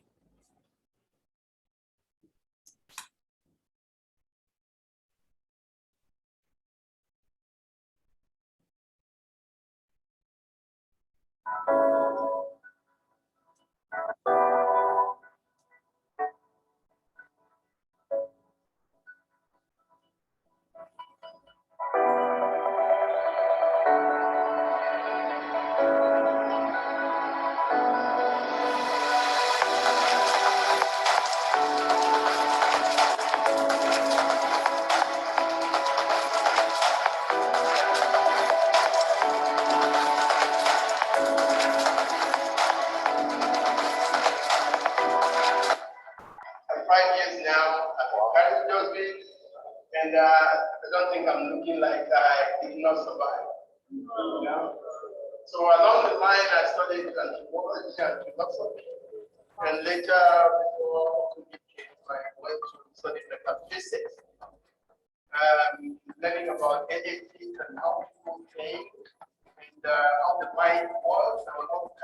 And I don't think I'm looking like I did not survive. Yeah. So along the line, I studied anthropology and philosophy. And later, before COVID came, I went to study metaphysics, learning about ethics and how people think, and how the mind works, and what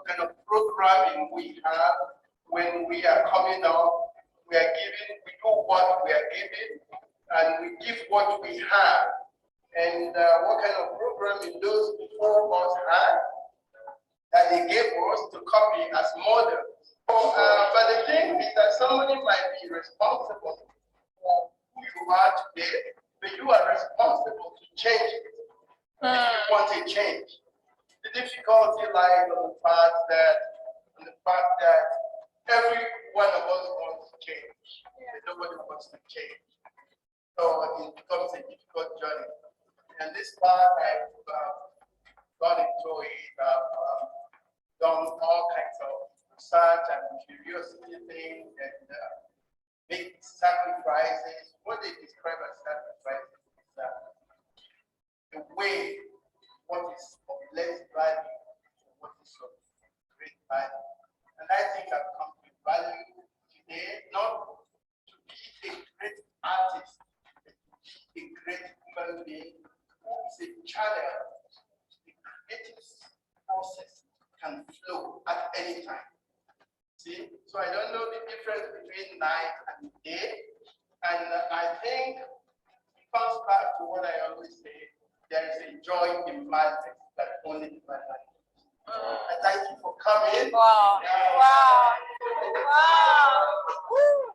kind of programming we have when we are coming up. We are given, we do what we are given, and we give what we have. And what kind of programming those before us had that they gave us to copy as model. is that somebody might be responsible for who you are today, but you are responsible to change it. If you want a change. The difficulty lies on the fact that every one of us wants to change. Nobody wants to change. So it becomes a difficult journey. And this part I've gone into it, done all kinds of research and curiosity things and make sacrifices. What they describe as sacrifices is the way what is of less value to what is of great value. And I think I've come to value today, not to be a great artist, but to be a great human being who is a channel. The creative process can flow at any time. See, so I don't know the difference between night and day. And I think it comes back to what I always say, there is a joy in madness that only divine life. I thank you for coming. Wow. Wow. Wow. Woo.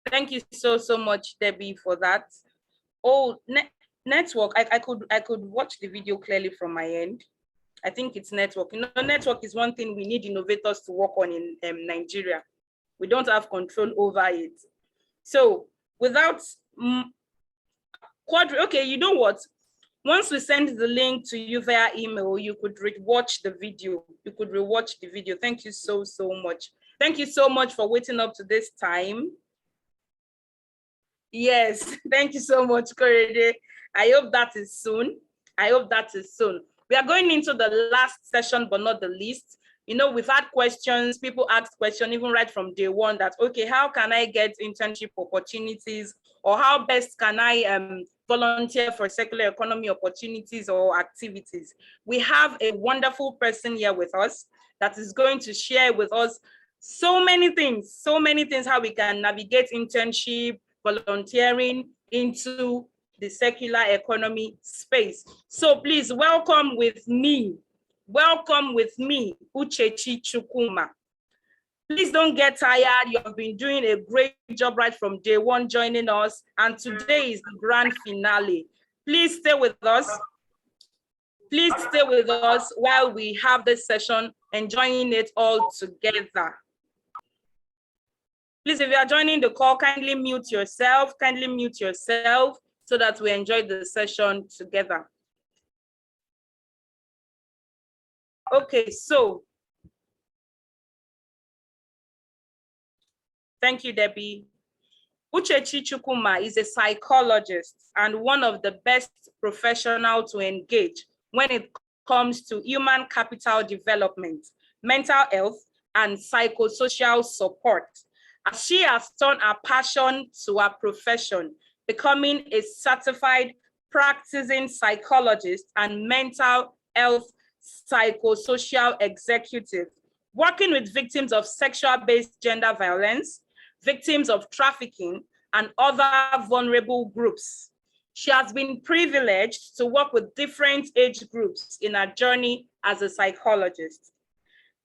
Thank you so much, Debbie, for that. Oh, network. I could watch the video clearly from my end. I think it's network. You know, network is one thing we need innovators to work on in Nigeria. We don't have control over it. So without okay, you know what? Once we send the link to you via email, you could watch the video. You could rewatch the video. Thank you so much. Thank you so much for waiting up to this time. Yes, thank you so much, Korede. I hope that is soon. I hope that is soon. We are going into the last session, but not the least. You know, we've had questions, people asked questions even right from day one that, okay, how can I get internship opportunities, or how best can I volunteer for circular economy opportunities or activities? We have a wonderful person here with us that is going to share with us so many things, how we can navigate internship, volunteering into the circular economy space. So please welcome with me, Uchechi Chukwuma. Please don't get tired. You have been doing a great job right from day one joining us, and today is the grand finale. Please stay with us. Please stay with us while we have this session, enjoying it all together. Please, if you are joining the call, kindly mute yourself so that we enjoy the session together. Okay, so thank you, Debbie. Uchechi Chukwuma is a psychologist and one of the best professionals to engage when it comes to human capital development, mental health, and psychosocial support. As she has turned her passion to her profession, becoming a certified practicing psychologist and mental health psychosocial executive, working with victims of sexual-based gender violence, victims of trafficking, and other vulnerable groups. She has been privileged to work with different age groups in her journey as a psychologist.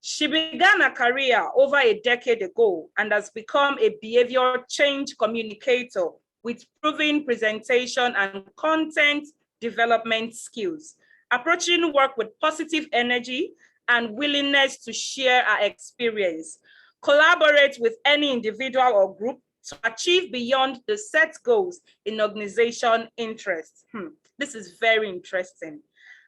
She began her career over a decade ago and has become a behavior change communicator with proven presentation and content development skills, approaching work with positive energy and willingness to share her experience, collaborate with any individual or group to achieve beyond the set goals in organization interests. This is very interesting.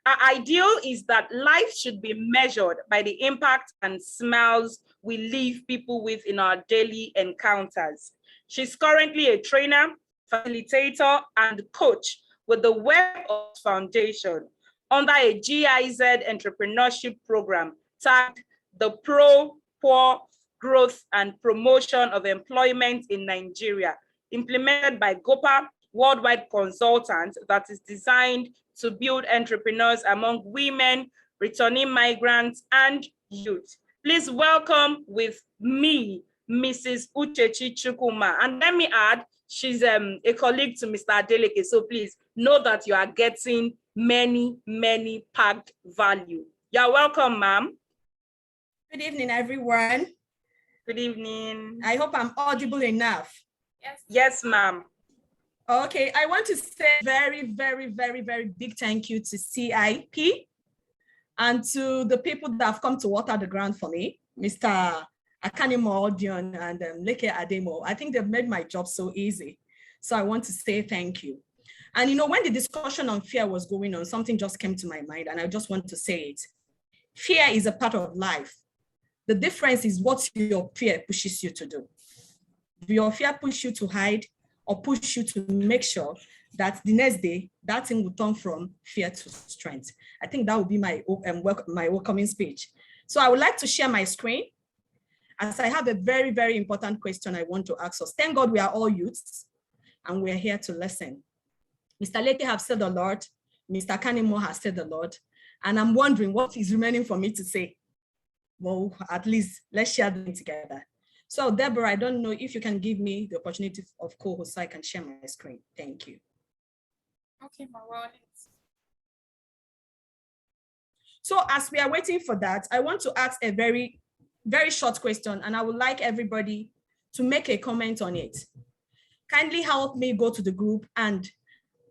Our ideal is that life should be measured by the impact and smiles we leave people with in our daily encounters. She's currently a trainer, facilitator, and coach with the Web of Foundation under a GIZ entrepreneurship program tagged the Pro-Poor Growth and Promotion of Employment in Nigeria, implemented by GOPA, worldwide consultant that is designed to build entrepreneurs among women, returning migrants, and youth. Please welcome with me, Mrs. Uchechi Chukwuma. And let me add, she's a colleague to Mr. Leke, so please know that you are getting many, many packed value. You're welcome, ma'am. Good evening, everyone. Good evening. I hope I'm audible enough. Yes, ma'am. Okay, I want to say very, very, very, very big thank you to CIP and to the people that have come to water the ground for me, Mr. Akanimo Odon and Leke Ademo. I think they've made my job so easy. So I want to say thank you. And you know, when the discussion on fear was going on, something just came to my mind and I just want to say it. Fear is a part of life. The difference is what your fear pushes you to do. Do your fear push you to hide or push you to make sure that the next day, that thing will turn from fear to strength? I think that would be my welcoming speech. So I would like to share my screen as I have a very, very important question I want to ask us. Thank God we are all youths and we're here to listen. Mr. Leke have said a lot. Mr. Akanimo has said a lot. And I'm wondering what is remaining for me to say. Well, at least let's share them together. So Deborah, I don't know if you can give me the opportunity of co-host so I can share my screen. Thank you. Okay, Marwa. So as we are waiting for that, I want to ask a very, very short question and I would like everybody to make a comment on it. Kindly help me go to the group and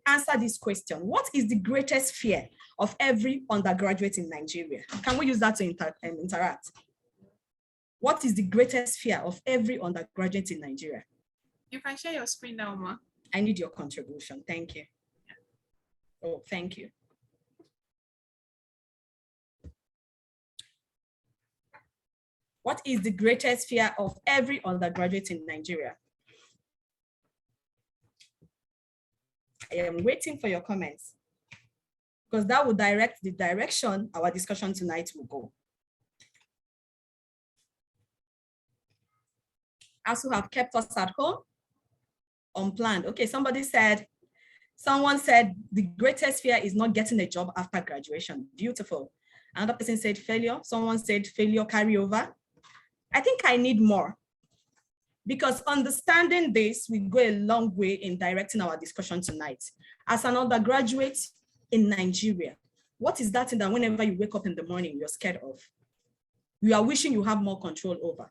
answer this question. What is the greatest fear of every undergraduate in Nigeria? Can we use that to interact? What is the greatest fear of every undergraduate in Nigeria? You can share your screen now, Ma. I need your contribution. Thank you. Oh, thank you. What is the greatest fear of every undergraduate in Nigeria? I am waiting for your comments because that will direct the direction our discussion tonight will go. As who have kept us at home, unplanned. Okay, someone said the greatest fear is not getting a job after graduation. Beautiful. Another person said failure. Someone said failure carryover. I think I need more because understanding this will go a long way in directing our discussion tonight. As an undergraduate in Nigeria, what is that thing that whenever you wake up in the morning, you're scared of? You are wishing you have more control over.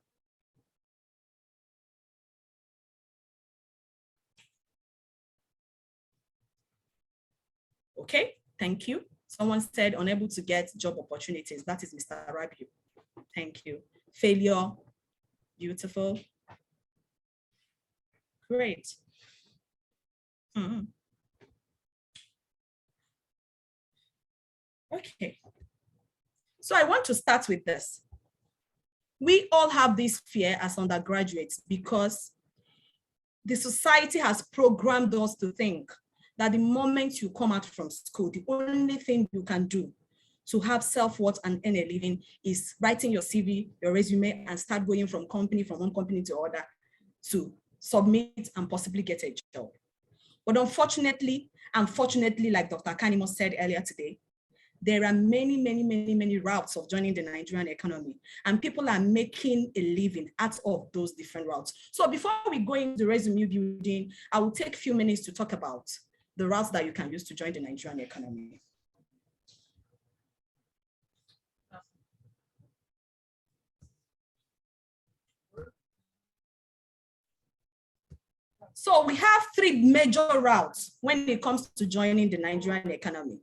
Okay, thank you. Someone said unable to get job opportunities. That is Mr. Rabiu. Thank you. Failure, beautiful. Great. Okay. So I want to start with this. We all have this fear as undergraduates because the society has programmed us to think that the moment you come out from school, the only thing you can do to have self-worth and earn a living is writing your CV, your resume, and start going from one company to other to submit and possibly get a job. But unfortunately, like Dr. Akanimo said earlier today, there are many routes of joining the Nigerian economy, and people are making a living out of those different routes. So before we go into resume building, I will take a few minutes to talk about the routes that you can use to join the Nigerian economy. So we have three major routes when it comes to joining the Nigerian economy.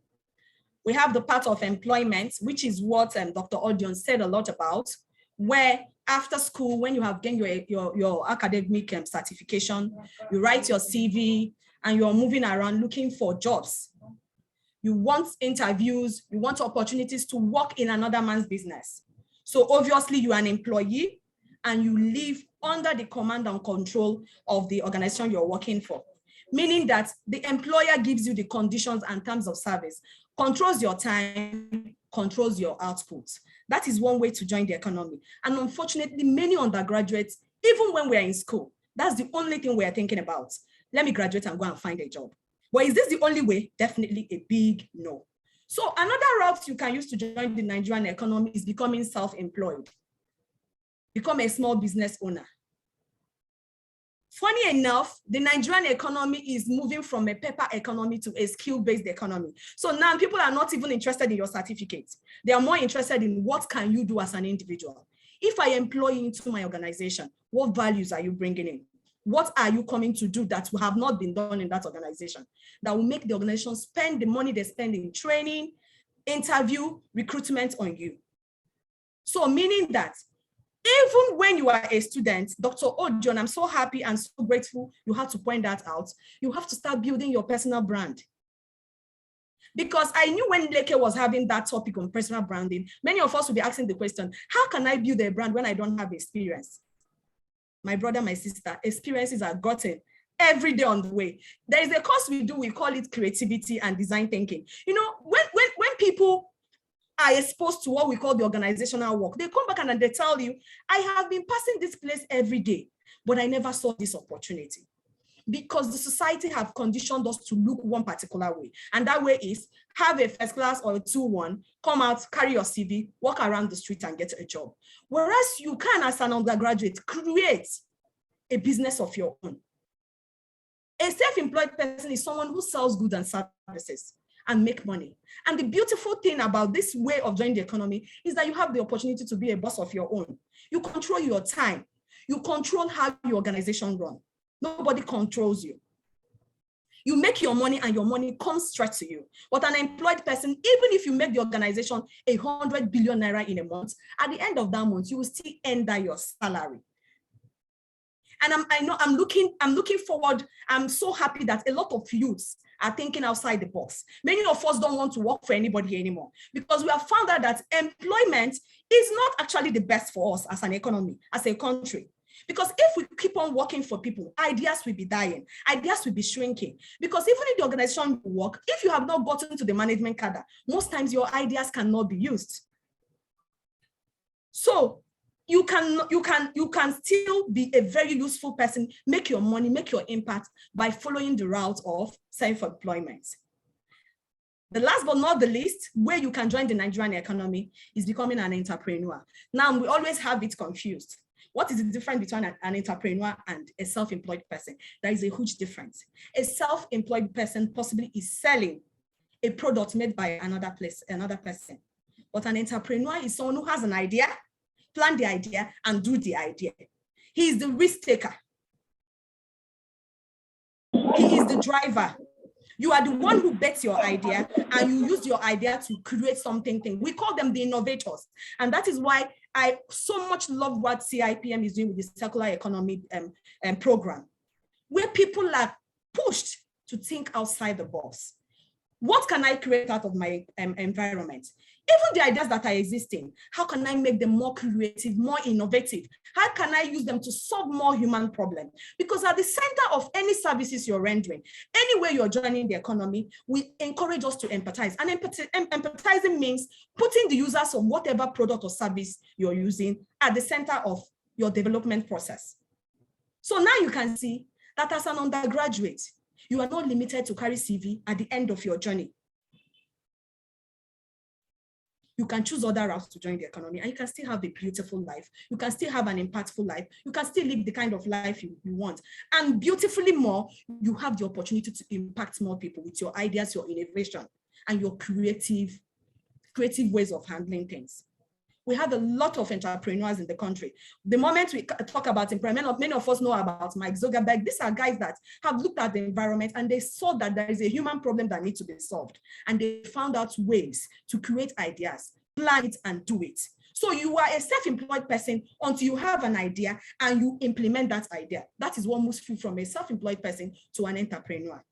We have the part of employment, which is what Dr. Odon said a lot about, where after school, when you have gained your academic certification, you write your CV and you're moving around looking for jobs. You want interviews, you want opportunities to work in another man's business. So obviously you are an employee and you live under the command and control of the organization you're working for, meaning that the employer gives you the conditions and terms of service, controls your time, controls your output. That is one way to join the economy. And unfortunately, many undergraduates, even when we're in school, that's the only thing we're thinking about. Let me graduate and go and find a job. But is this the only way? Definitely a big no. So another route you can use to join the Nigerian economy is becoming self-employed. Become a small business owner. Funny enough, the Nigerian economy is moving from a paper economy to a skill-based economy. So now people are not even interested in your certificate. They are more interested in what can you do as an individual. If I employ you into my organization, what values are you bringing in? What are you coming to do that have not been done in that organization that will make the organization spend the money they spend in training, interview, recruitment on you? So meaning that even when you are a student, Dr. Odon, I'm so happy and so grateful you have to point that out. You have to start building your personal brand. Because I knew when Leke was having that topic on personal branding, many of us will be asking the question, how can I build a brand when I don't have experience? My brother, my sister, experiences are gotten every day on the way. There is a course we do, we call it creativity and design thinking. You know, when people are exposed to what we call the organizational work, they come back and they tell you, I have been passing this place every day, but I never saw this opportunity. Because the society have conditioned us to look one particular way. And that way is have a first class or a 2-1, come out, carry your CV, walk around the street and get a job. Whereas you can, as an undergraduate, create a business of your own. A self-employed person is someone who sells goods and services and make money. And the beautiful thing about this way of joining the economy is that you have the opportunity to be a boss of your own. You control your time. You control how your organization runs. Nobody controls you. You make your money and your money comes straight to you. But an employed person, even if you make the organization 100 billion naira in a month, at the end of that month, you will still end your salary. And I'm looking forward. I'm so happy that a lot of youths are thinking outside the box. Many of us don't want to work for anybody anymore because we have found out that employment is not actually the best for us as an economy, as a country. Because if we keep on working for people, ideas will be dying, ideas will be shrinking. Because even if the organization will work, if you have not gotten to the management cadre, most times your ideas cannot be used. So you can still be a very useful person, make your money, make your impact by following the route of self-employment. The last but not the least, where you can join the Nigerian economy is becoming an entrepreneur. Now, we always have it confused. What is the difference between an entrepreneur and a self-employed person? There is a huge difference. A self-employed person possibly is selling a product made by another person. But an entrepreneur is someone who has an idea, plan the idea, and do the idea. He is the risk taker. He is the driver. You are the one who bets your idea and you use your idea to create something. We call them the innovators. And that is why I so much love what CIPM is doing with the circular economy program, where people are pushed to think outside the box. What can I create out of my environment? Even the ideas that are existing, how can I make them more creative, more innovative? How can I use them to solve more human problems? Because at the center of any services you're rendering, anywhere you're joining the economy, we encourage us to empathize. And empathizing means putting the users of whatever product or service you're using at the center of your development process. So now you can see that as an undergraduate, you are not limited to carry CV at the end of your journey. You can choose other routes to join the economy and you can still have a beautiful life. You can still have an impactful life. You can still live the kind of life you want. And beautifully more, you have the opportunity to impact more people with your ideas, your innovation, and your creative ways of handling things. We have a lot of entrepreneurs in the country. The moment we talk about employment, many of us know about Mike Zuckerberg. These are guys that have looked at the environment and they saw that there is a human problem that needs to be solved. And they found out ways to create ideas, plan it and do it. So you are a self-employed person until you have an idea and you implement that idea. That is what moves you from a self-employed person to an entrepreneur.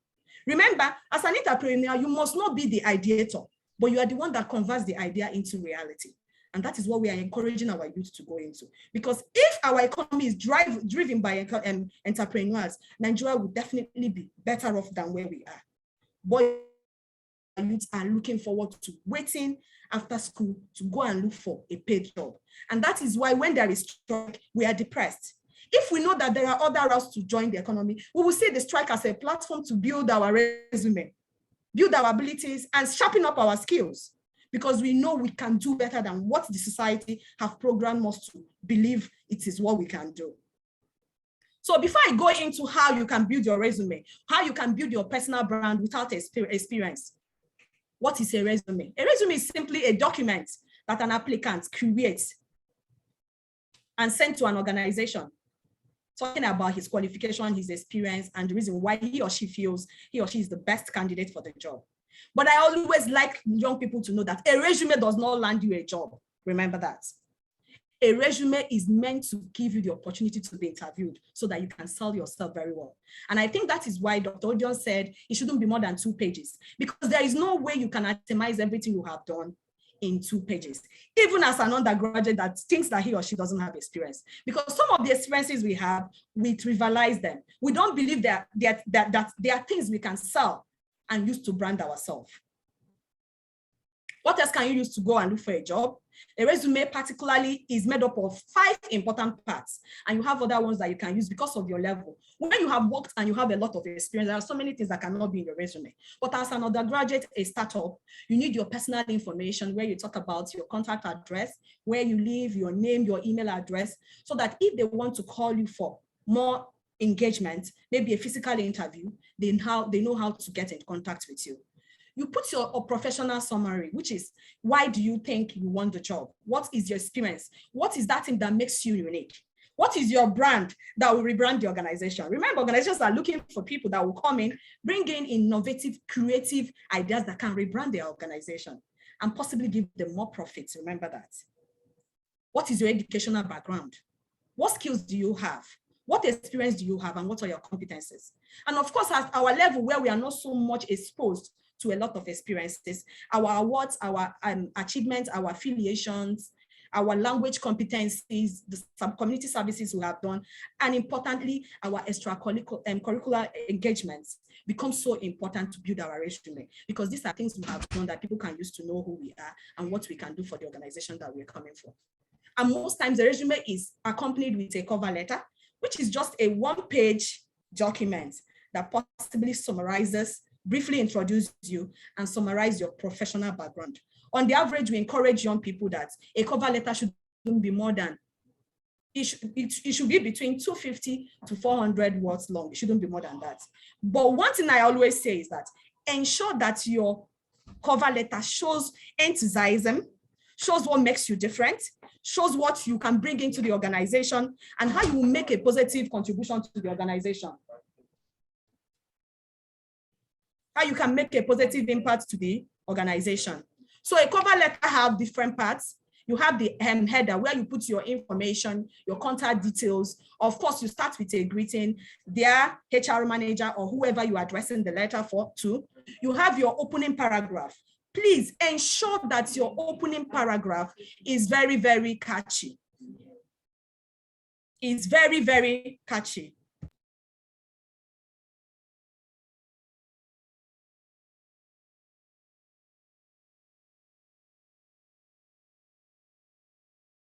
Remember, as an entrepreneur, you must not be the ideator, but you are the one that converts the idea into reality. And that is what we are encouraging our youth to go into. Because if our economy is driven by entrepreneurs, Nigeria will definitely be better off than where we are. But youth are looking forward to waiting after school to go and look for a paid job. And that is why when there is strike, we are depressed. If we know that there are other routes to join the economy, we will see the strike as a platform to build our resume, build our abilities, and sharpen up our skills. Because we know we can do better than what the society have programmed us to believe it is what we can do. So before I go into how you can build your resume, how you can build your personal brand without experience, what is a resume? A resume is simply a document that an applicant creates and sends to an organization, talking about his qualification, his experience, and the reason why he or she feels he or she is the best candidate for the job. But I always like young people to know that a resume does not land you a job. Remember that. A resume is meant to give you the opportunity to be interviewed so that you can sell yourself very well. And I think that is why Dr. Odon said it shouldn't be more than 2 pages, because there is no way you can itemize everything you have done in 2 pages, even as an undergraduate that thinks that he or she doesn't have experience. Because some of the experiences we have, we trivialize them. We don't believe that there are things we can sell and use to brand ourselves. What else can you use to go and look for a job? A resume particularly is made up of 5 important parts, and you have other ones that you can use because of your level. When you have worked and you have a lot of experience, there are so many things that cannot be in your resume. But as an undergraduate, a startup, you need your personal information where you talk about your contact address, where you live, your name, your email address, so that if they want to call you for more engagement, maybe a physical interview, they know how to get in contact with you. You put your professional summary, which is, why do you think you want the job? What is your experience? What is that thing that makes you unique? What is your brand that will rebrand the organization? Remember, organizations are looking for people that will come in, bring in innovative, creative ideas that can rebrand their organization and possibly give them more profits. Remember that. What is your educational background? What skills do you have? What experience do you have, and what are your competencies? And of course, at our level where we are not so much exposed to a lot of experiences, our awards, our achievements, our affiliations, our language competencies, the community services we have done, and importantly, our extracurricular engagements become so important to build our resume, because these are things we have done that people can use to know who we are and what we can do for the organization that we're coming for. And most times the resume is accompanied with a cover letter, which is just a 1-page document that possibly summarizes, briefly introduce you and summarize your professional background. On the average, we encourage young people that a cover letter shouldn't be more than, it should be between 250 to 400 words long. It shouldn't be more than that. But one thing I always say is that ensure that your cover letter shows enthusiasm, shows what makes you different, shows what you can bring into the organization, and how you will make a positive contribution to the organization. How you can make a positive impact to the organization. So a cover letter have different parts. You have the header where you put your information, your contact details. Of course, you start with a greeting, their HR manager or whoever you are addressing the letter to. You have your opening paragraph. Please ensure that your opening paragraph is very, very catchy. It's very, very catchy.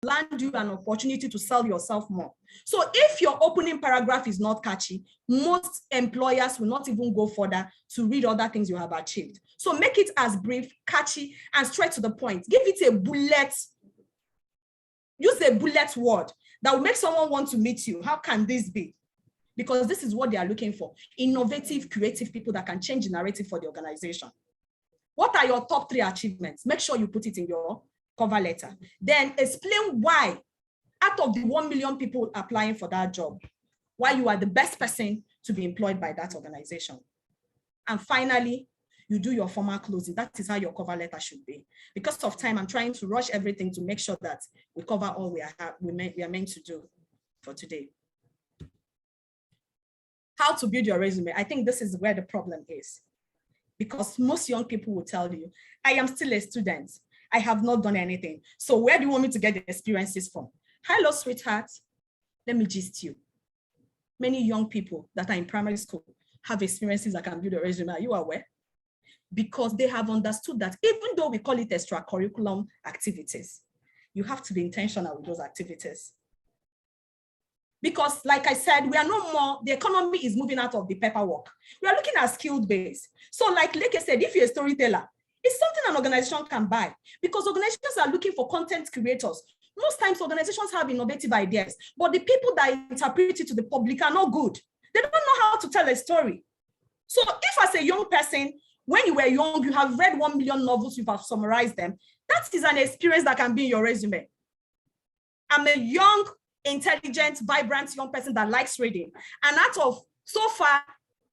Land you an opportunity to sell yourself more. So if your opening paragraph is not catchy, most employers will not even go further to read other things you have achieved. So make it as brief, catchy, and straight to the point. Give it a bullet. Use a bullet word that will make someone want to meet you. How can this be? Because this is what they are looking for. Innovative, creative people that can change the narrative for the organization. What are your top 3 achievements? Make sure you put it in your cover letter. Then explain why, out of the 1 million people applying for that job, why you are the best person to be employed by that organization. And finally, you do your formal closing. That is how your cover letter should be. Because of time, I'm trying to rush everything to make sure that we cover all we are meant to do for today. How to build your resume. I think this is where the problem is. Because most young people will tell you, I am still a student. I have not done anything. So where do you want me to get the experiences from? Hello, sweetheart. Let me gist you. Many young people that are in primary school have experiences that can build a resume. Are you aware? Because they have understood that even though we call it extracurriculum activities, you have to be intentional with those activities. Because like I said, we are no more, the economy is moving out of the paperwork. We are looking at skilled base. So like Leke said, if you're a storyteller, it's something an organization can buy, because organizations are looking for content creators Most times organizations have innovative ideas, but the people that interpret it to the public are not good. They don't know how to tell a story. So if as a young person, when you were young, you have read 1 million novels, you have summarized them, that is an experience that can be in your resume. I'm a young, intelligent, vibrant young person that likes reading. And out of, so far,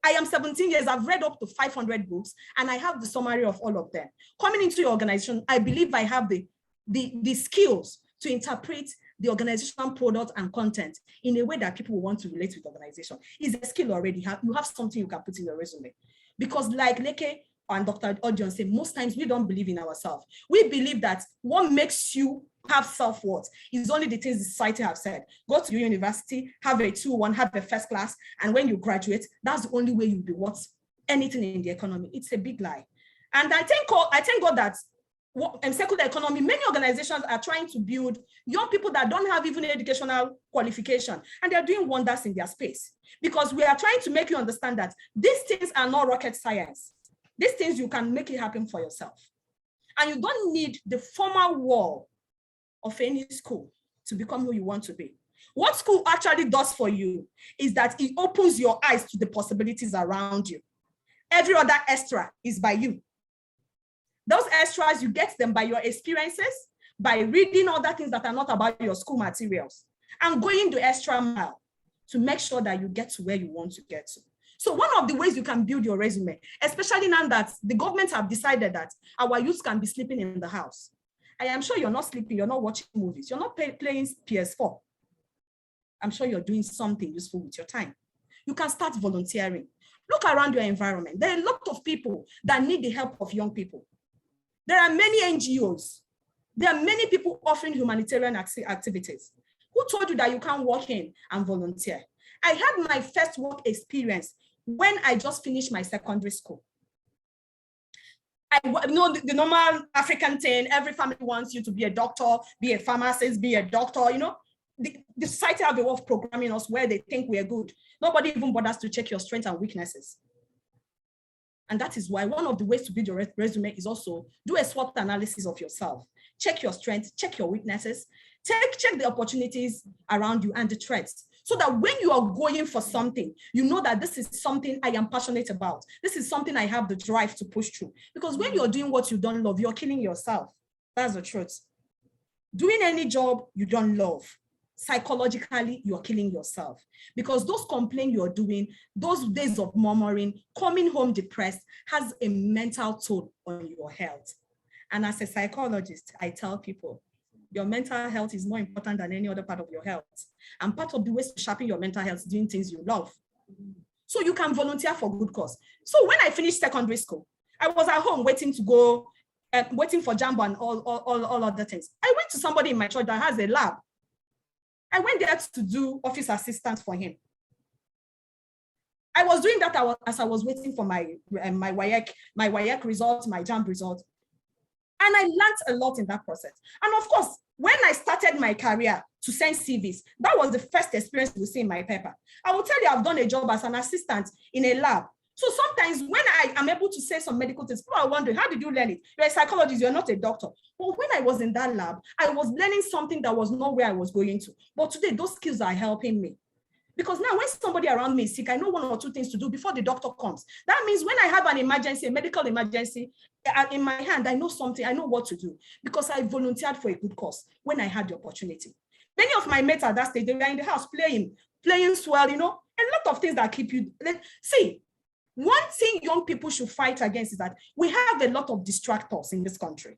I am 17 years, I've read up to 500 books, and I have the summary of all of them. Coming into your organization, I believe I have the skills to interpret the organizational product and content in a way that people will want to relate with the organization. It's a skill already. You have something you can put in your resume. Because like Leke and Dr. Odon say, most times we don't believe in ourselves. We believe that what makes you have self-worth is only the things the society have said. Go to your university, have a 2-1, have a first class, and when you graduate, that's the only way you'll be worth anything in the economy. It's a big lie. And I thank God that in secular economy, many organizations are trying to build young people that don't have even educational qualification, and they're doing wonders in their space, because we are trying to make you understand that these things are not rocket science. These things, you can make it happen for yourself. And you don't need the formal wall of any school to become who you want to be. What school actually does for you is that it opens your eyes to the possibilities around you. Every other extra is by you. Those extras, you get them by your experiences, by reading other things that are not about your school materials, and going the extra mile to make sure that you get to where you want to get to. So one of the ways you can build your resume, especially now that the government have decided that our youth can be sleeping in the house. I am sure you're not sleeping, you're not watching movies, you're not playing PS4. I'm sure you're doing something useful with your time. You can start volunteering. Look around your environment. There are a lot of people that need the help of young people. There are many NGOs. There are many people offering humanitarian activities. Who told you that you can't walk in and volunteer? I had my first work experience when I just finished my secondary school. I know the normal African thing, every family wants you to be a doctor, be a pharmacist, be a doctor, you know. The society have a way of programming us where they think we are good. Nobody even bothers to check your strengths and weaknesses. And that is why one of the ways to build your resume is also do a SWOT analysis of yourself. Check your strengths, check your weaknesses, check the opportunities around you and the threats. So that when you are going for something, you know that this is something I am passionate about. This is something I have the drive to push through. Because when you're doing what you don't love, you're killing yourself. That's the truth. Doing any job you don't love, psychologically, you're killing yourself. Because those complaints you're doing, those days of murmuring, coming home depressed, has a mental toll on your health. And as a psychologist, I tell people, your mental health is more important than any other part of your health. And part of the ways to sharpen your mental health is doing things you love. So you can volunteer for good cause. So when I finished secondary school, I was at home waiting to go, waiting for Jambo and all other things. I went to somebody in my church that has a lab. I went there to do office assistant for him. I was doing that as I was waiting for my WAEC results, my JAMB results. And I learned a lot in that process. And of course, when I started my career to send CVs, that was the first experience you see in my paper. I will tell you, I've done a job as an assistant in a lab. So sometimes when I am able to say some medical things, people are wondering, how did you learn it? You're a psychologist, you're not a doctor. But when I was in that lab, I was learning something that was not where I was going to. But today, those skills are helping me. Because now when somebody around me is sick, I know 1 or 2 things to do before the doctor comes. That means when I have an emergency, a medical emergency in my hand, I know something, I know what to do because I volunteered for a good cause when I had the opportunity. Many of my mates at that stage, they were in the house playing swell, you know, a lot of things that keep you. See, one thing young people should fight against is that we have a lot of distractors in this country.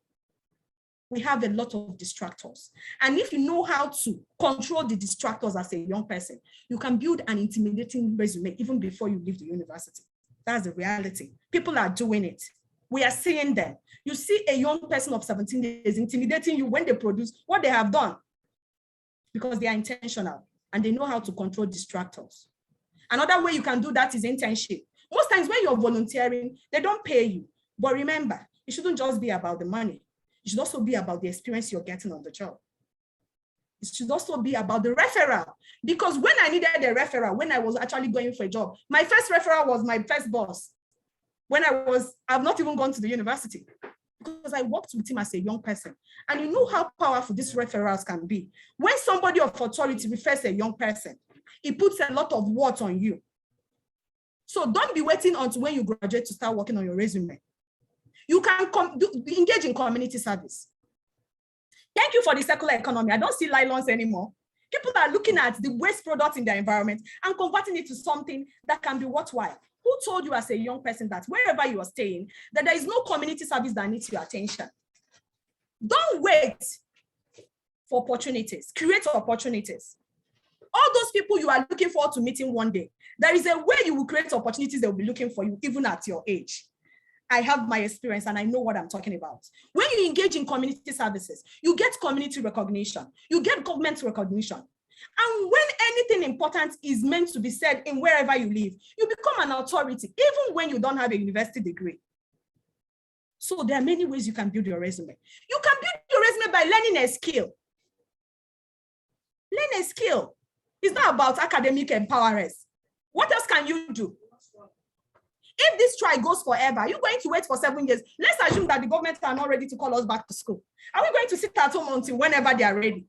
We have a lot of distractors. And if you know how to control the distractors as a young person, you can build an intimidating resume even before you leave the university. That's the reality. People are doing it. We are seeing them. You see a young person of 17 years intimidating you when they produce what they have done because they are intentional and they know how to control distractors. Another way you can do that is internship. Most times when you're volunteering, they don't pay you. But remember, it shouldn't just be about the money. It should also be about the experience you're getting on the job. It should also be about the referral. Because when I needed a referral, when I was actually going for a job, my first referral was my first boss. When I've not even gone to the university. because I worked with him as a young person. And you know how powerful these referrals can be. When somebody of authority refers a young person, it puts a lot of work on you. So don't be waiting until when you graduate to start working on your resume. You can engage in community service. Thank you for the circular economy. I don't see nylons anymore. People are looking at the waste products in their environment and converting it to something that can be worthwhile. Who told you as a young person that wherever you are staying, that there is no community service that needs your attention? Don't wait for opportunities. Create opportunities. All those people you are looking forward to meeting one day, there is a way you will create opportunities they will be looking for you even at your age. I have my experience and I know what I'm talking about. When you engage in community services, you get community recognition, you get government recognition. And when anything important is meant to be said in wherever you live, you become an authority, even when you don't have a university degree. So there are many ways you can build your resume. You can build your resume by learning a skill. Learn a skill. It's not about academic empowerment. What else can you do? If this strike goes forever, you're going to wait for 7 years. Let's assume that the government are not ready to call us back to school. Are we going to sit at home until whenever they are ready?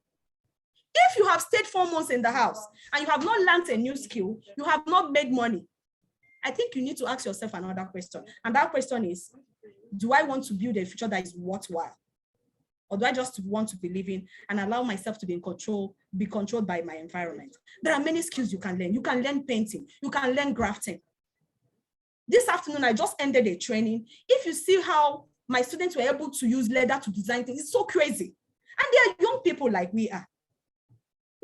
If you have stayed 4 months in the house and you have not learned a new skill, you have not made money, I think you need to ask yourself another question. And that question is, do I want to build a future that is worthwhile? Or do I just want to be living and allow myself to be controlled by my environment? There are many skills you can learn. You can learn painting. You can learn grafting. This afternoon, I just ended a training. If you see how my students were able to use leather to design things, it's so crazy. And they are young people like we are.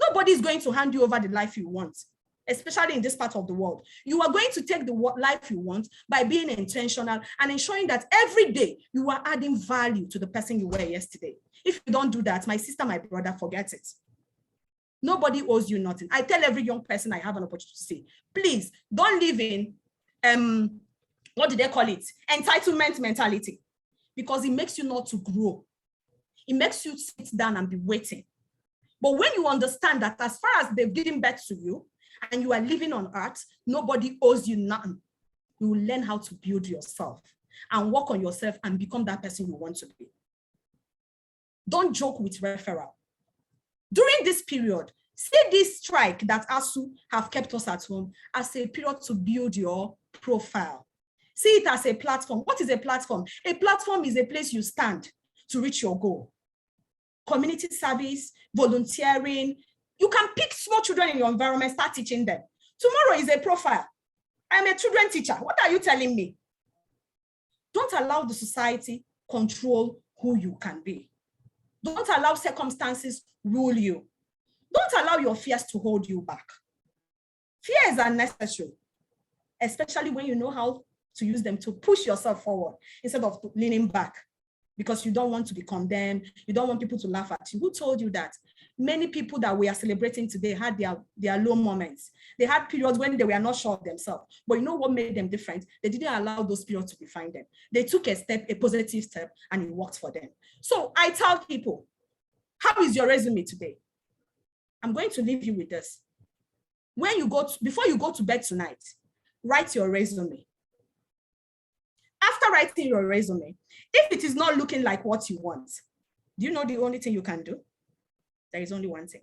Nobody is going to hand you over the life you want, especially in this part of the world. You are going to take the life you want by being intentional and ensuring that every day you are adding value to the person you were yesterday. If you don't do that, my sister, my brother, forget it. Nobody owes you nothing. I tell every young person I have an opportunity to say, please don't live in, what do they call it? Entitlement mentality, because it makes you not to grow. It makes you sit down and be waiting. But when you understand that as far as they've given birth to you and you are living on earth, nobody owes you nothing. You will learn how to build yourself and work on yourself and become that person you want to be. Don't joke with referral. During this period, see this strike that ASU have kept us at home as a period to build your profile. See it as a platform. What is a platform? A platform is a place you stand to reach your goal. Community service, volunteering. You can pick small children in your environment, start teaching them. Tomorrow is a profile. I'm a children teacher. What are you telling me? Don't allow the society control who you can be. Don't allow circumstances rule you. Don't allow your fears to hold you back. Fears are necessary, especially when you know how to use them to push yourself forward instead of leaning back because you don't want to be condemned. You don't want people to laugh at you. Who told you that? Many people that we are celebrating today had their low moments. They had periods when they were not sure of themselves. But you know what made them different? They didn't allow those periods to define them. They took a step, a positive step, and it worked for them. So I tell people, how is your resume today? I'm going to leave you with this. Before you go to bed tonight, write your resume. After writing your resume, if it is not looking like what you want, do you know the only thing you can do? There is only one thing.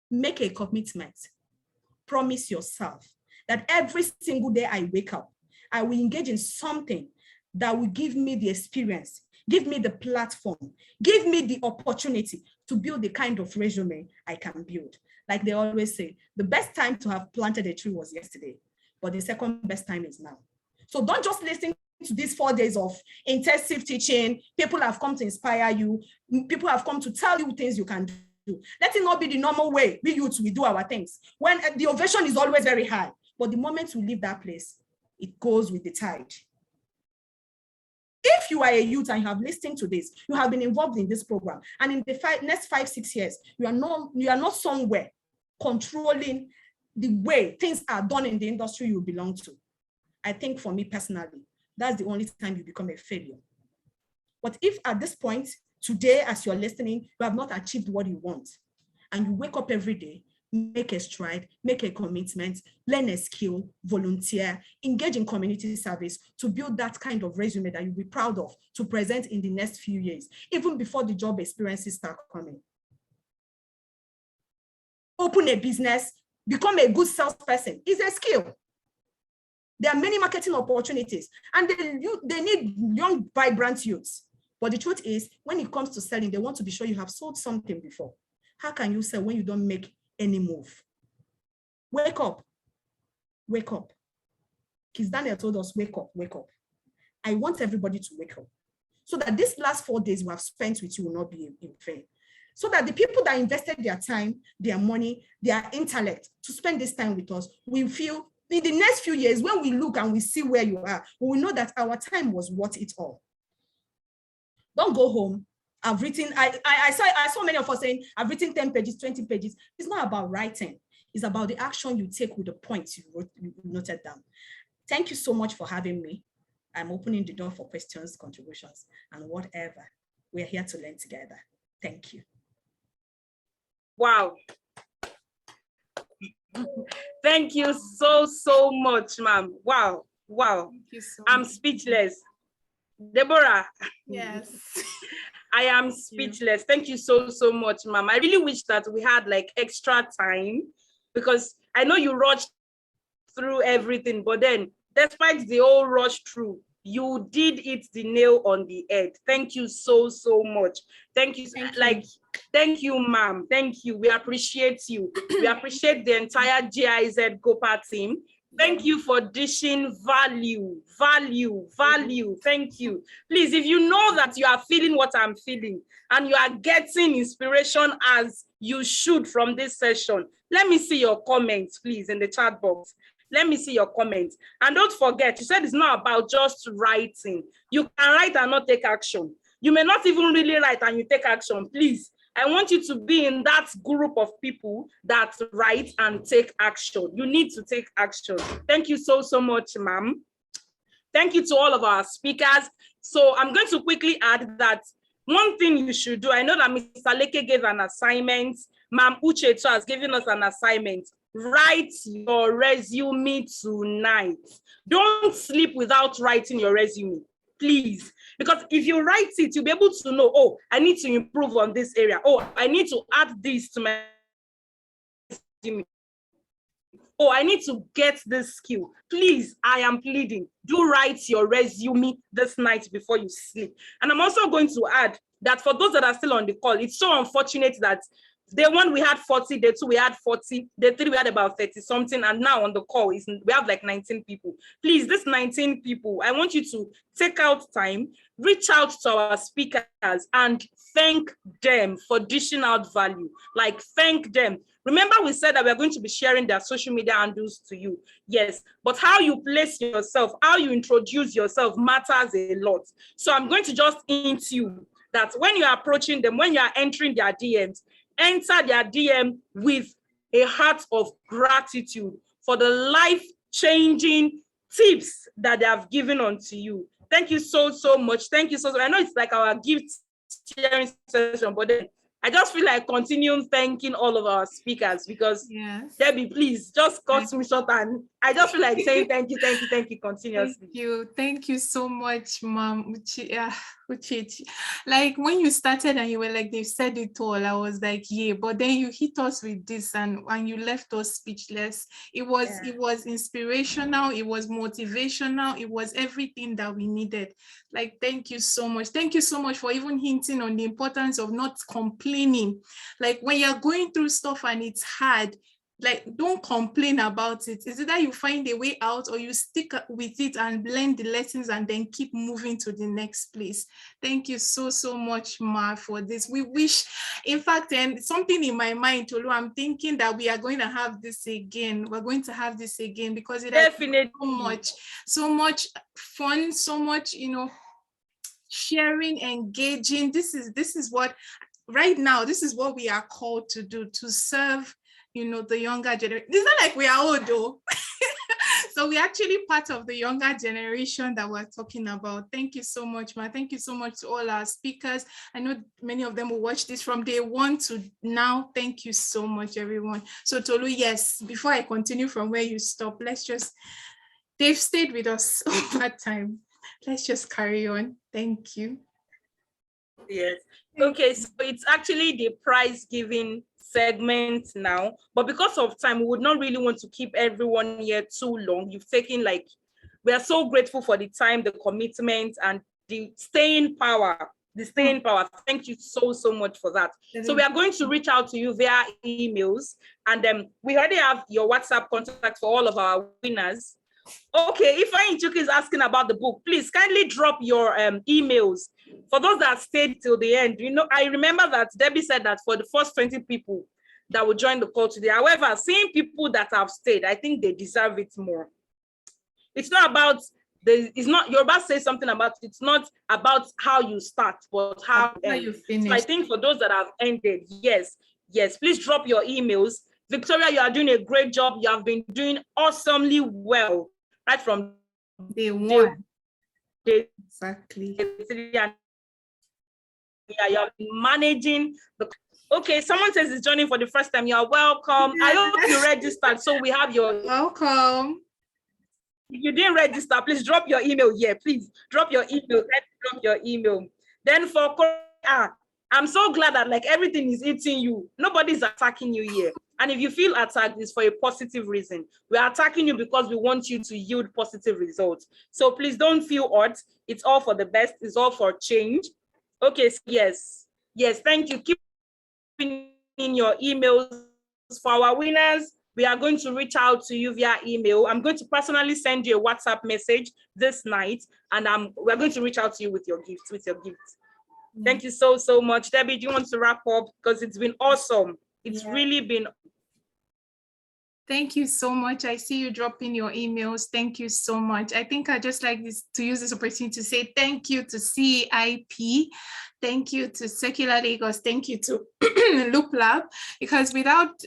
Make a commitment. Promise yourself that every single day I wake up, I will engage in something that will give me the experience, give me the platform, give me the opportunity to build the kind of resume I can build. Like they always say, the best time to have planted a tree was yesterday, but the second best time is now. So don't just listen to these 4 days of intensive teaching. People have come to inspire you. People have come to tell you things you can do. Let it not be the normal way we do our things. When the ovation is always very high, but the moment we leave that place, it goes with the tide. If you are a youth and you have listened to this, you have been involved in this program, and in the next 5-6 years, you are not somewhere controlling the way things are done in the industry you belong to. I think for me personally, that's the only time you become a failure. But if at this point, today, as you're listening, you have not achieved what you want, and you wake up every day make a stride, make a commitment, learn a skill, volunteer, engage in community service to build that kind of resume that you'll be proud of to present in the next few years, even before the job experiences start coming. Open a business, become a good salesperson. It's a skill. There are many marketing opportunities, and they need young, vibrant youths. But the truth is, when it comes to selling, they want to be sure you have sold something before. How can you sell when you don't make any move? Wake up. Wake up. GiZ Daniel told us, wake up, wake up. I want everybody to wake up so that these last 4 days we have spent with you will not be in vain. So that the people that invested their time, their money, their intellect to spend this time with us, we feel in the next few years, when we look and we see where you are, we will know that our time was worth it all. Don't go home. I've written, I saw many of us saying, I've written 10 pages, 20 pages. It's not about writing. It's about the action you take with the points you noted down. Thank you so much for having me. I'm opening the door for questions, contributions, and whatever. We're here to learn together. Thank you. Wow. Thank you so much, ma'am. Wow. Wow. Thank you so I'm much. speechless. Deborah. Yes. I am speechless. Thank you so much, ma'am. I really wish that we had like extra time because I know you rushed through everything, but then despite the whole rush through, you did hit the nail on the head. Thank you so much. Thank you. Thank you, ma'am. Thank you. We appreciate you. We appreciate the entire GIZ GOPA team. Thank you for dishing value. Thank you. Please, if you know that you are feeling what I'm feeling and you are getting inspiration as you should from this session, let me see your comments, please, in the chat box. Let me see your comments. And don't forget, you said it's not about just writing. You can write and not take action. You may not even really write and you take action. Please, I want you to be in that group of people that write and take action. You need to take action. Thank you so much, ma'am. Thank you to all of our speakers. So I'm going to quickly add that one thing you should do, I know that Mr. Leke gave an assignment. Ma'am Uchechi has given us an assignment. Write your resume tonight. Don't sleep without writing your resume, please. Because if you write it, you'll be able to know, oh, I need to improve on this area. Oh, I need to add this to my resume. Oh, I need to get this skill. Please, I am pleading. Do write your resume this night before you sleep. And I'm also going to add that for those that are still on the call, it's so unfortunate that day one we had 40, day two we had 40, day three we had about 30 something, and now on the call we have like 19 people. Please, this 19 people, I want you to take out time, reach out to our speakers and thank them for dishing out value. Like, thank them. Remember, we said that we're going to be sharing their social media handles to you. Yes, but how you place yourself, how you introduce yourself matters a lot. So I'm going to just hint you that when you're approaching them, when you're entering their DMs, enter their DM with a heart of gratitude for the life-changing tips that they have given unto you. Thank you so much. Thank you so much. I know it's like our gift sharing session, but then I just feel like continuing thanking all of our speakers because Debbie, please just cut me short, and I just feel like saying thank you continuously. Thank you so much, Ma'am Uchechi. Like when you started and you were like, they've said it all, I was like, yeah, but then you hit us with this and you left us speechless. It was inspirational, it was motivational, it was everything that we needed. Like, thank you so much. Thank you so much for even hinting on the importance of not complaining. Like when you're going through stuff and it's hard, like, don't complain about it. It's either you find a way out or you stick with it and learn the lessons and then keep moving to the next place. Thank you so much, Ma, for this. We wish, in fact, and something in my mind, Tolu, I'm thinking that we are going to have this again. We're going to have this again because it has been so much fun, so much, sharing, engaging. This is what, right now, this is what we are called to do, to serve the younger generation. It's not like we are old though. So we're actually part of the younger generation that we're talking about. Thank you so much, Ma. Thank you so much to all our speakers. I know many of them will watch this from day one to now. Thank you so much, everyone. So Tolu, yes, before I continue from where you stop, they've stayed with us all that time. Let's just carry on. Thank you. Yes. Okay, so it's actually the prize giving segment now, but because of time, we would not really want to keep everyone here too long. You've taken we are so grateful for the time, the commitment, and the staying power. Thank you so much for that. So we are going to reach out to you via emails, and we already have your WhatsApp contact for all of our winners. Okay, Ifeanyi Chuku is asking about the book. Please kindly drop your emails. For those that stayed till the end, I remember that Debbie said that for the first 20 people that will join the call today. However, seeing people that have stayed, I think they deserve it more. It's not about you're about to say something about it's not about how you start, but how you finish. So I think for those that have ended, yes, please drop your emails. Victoria, you are doing a great job. You have been doing awesomely well, right from day one. Exactly. Yeah, you're managing the. Okay, someone says it's joining for the first time. You are welcome. I hope you registered, so we have your welcome. If you didn't register, please drop your email here. Please drop your email. Let's drop your email. Then for I'm so glad that everything is eating you. Nobody's attacking you here. And if you feel attacked, it's for a positive reason. We are attacking you because we want you to yield positive results. So please don't feel hurt. It's all for the best. It's all for change. Okay, so yes, thank you. Keep in your emails for our winners. We are going to reach out to you via email. I'm going to personally send you a WhatsApp message this night, and we're going to reach out to you with your gifts. Thank you so much. Debbie, do you want to wrap up? Because it's been awesome. It's really been. Thank you so much. I see you dropping your emails. Thank you so much. I think I just like to use this opportunity to say thank you to CIP. Thank you to Secular Lagos. Thank you to Loop Lab, because without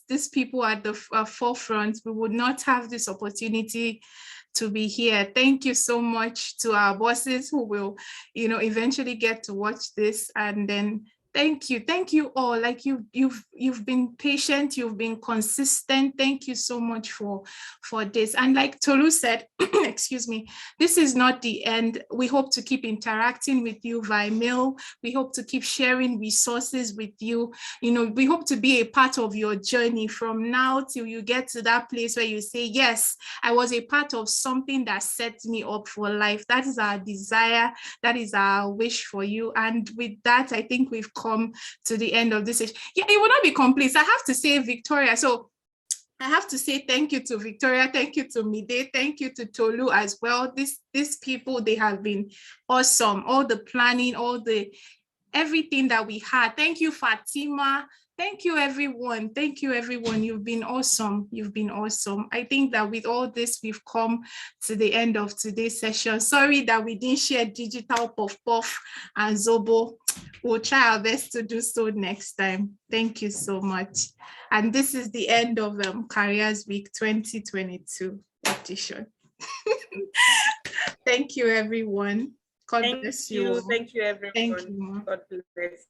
these people at the forefront, we would not have this opportunity to be here. Thank you so much to our bosses who will, eventually get to watch this, and then thank you all. You've been patient, you've been consistent. Thank you so much for this. And like Tolu said, excuse me, this is not the end. We hope to keep interacting with you via mail. We hope to keep sharing resources with you. We hope to be a part of your journey from now till you get to that place where you say, yes, I was a part of something that set me up for life. That is our desire. That is our wish for you. And with that, I think we've come to the end of this. Yeah, it will not be complete. I have to say Victoria. So I have to say thank you to Victoria. Thank you to Mide. Thank you to Tolu as well. These people, they have been awesome. All the planning, everything that we had. Thank you, Fatima. Thank you, everyone. Thank you, everyone. You've been awesome. You've been awesome. I think that with all this, we've come to the end of today's session. Sorry that we didn't share digital puff puff and Zobo. We'll try our best to do so next time. Thank you so much. And this is the end of Careers Week 2022 edition. Thank you, everyone. God bless you. Thank you, everyone. Thank you. God bless.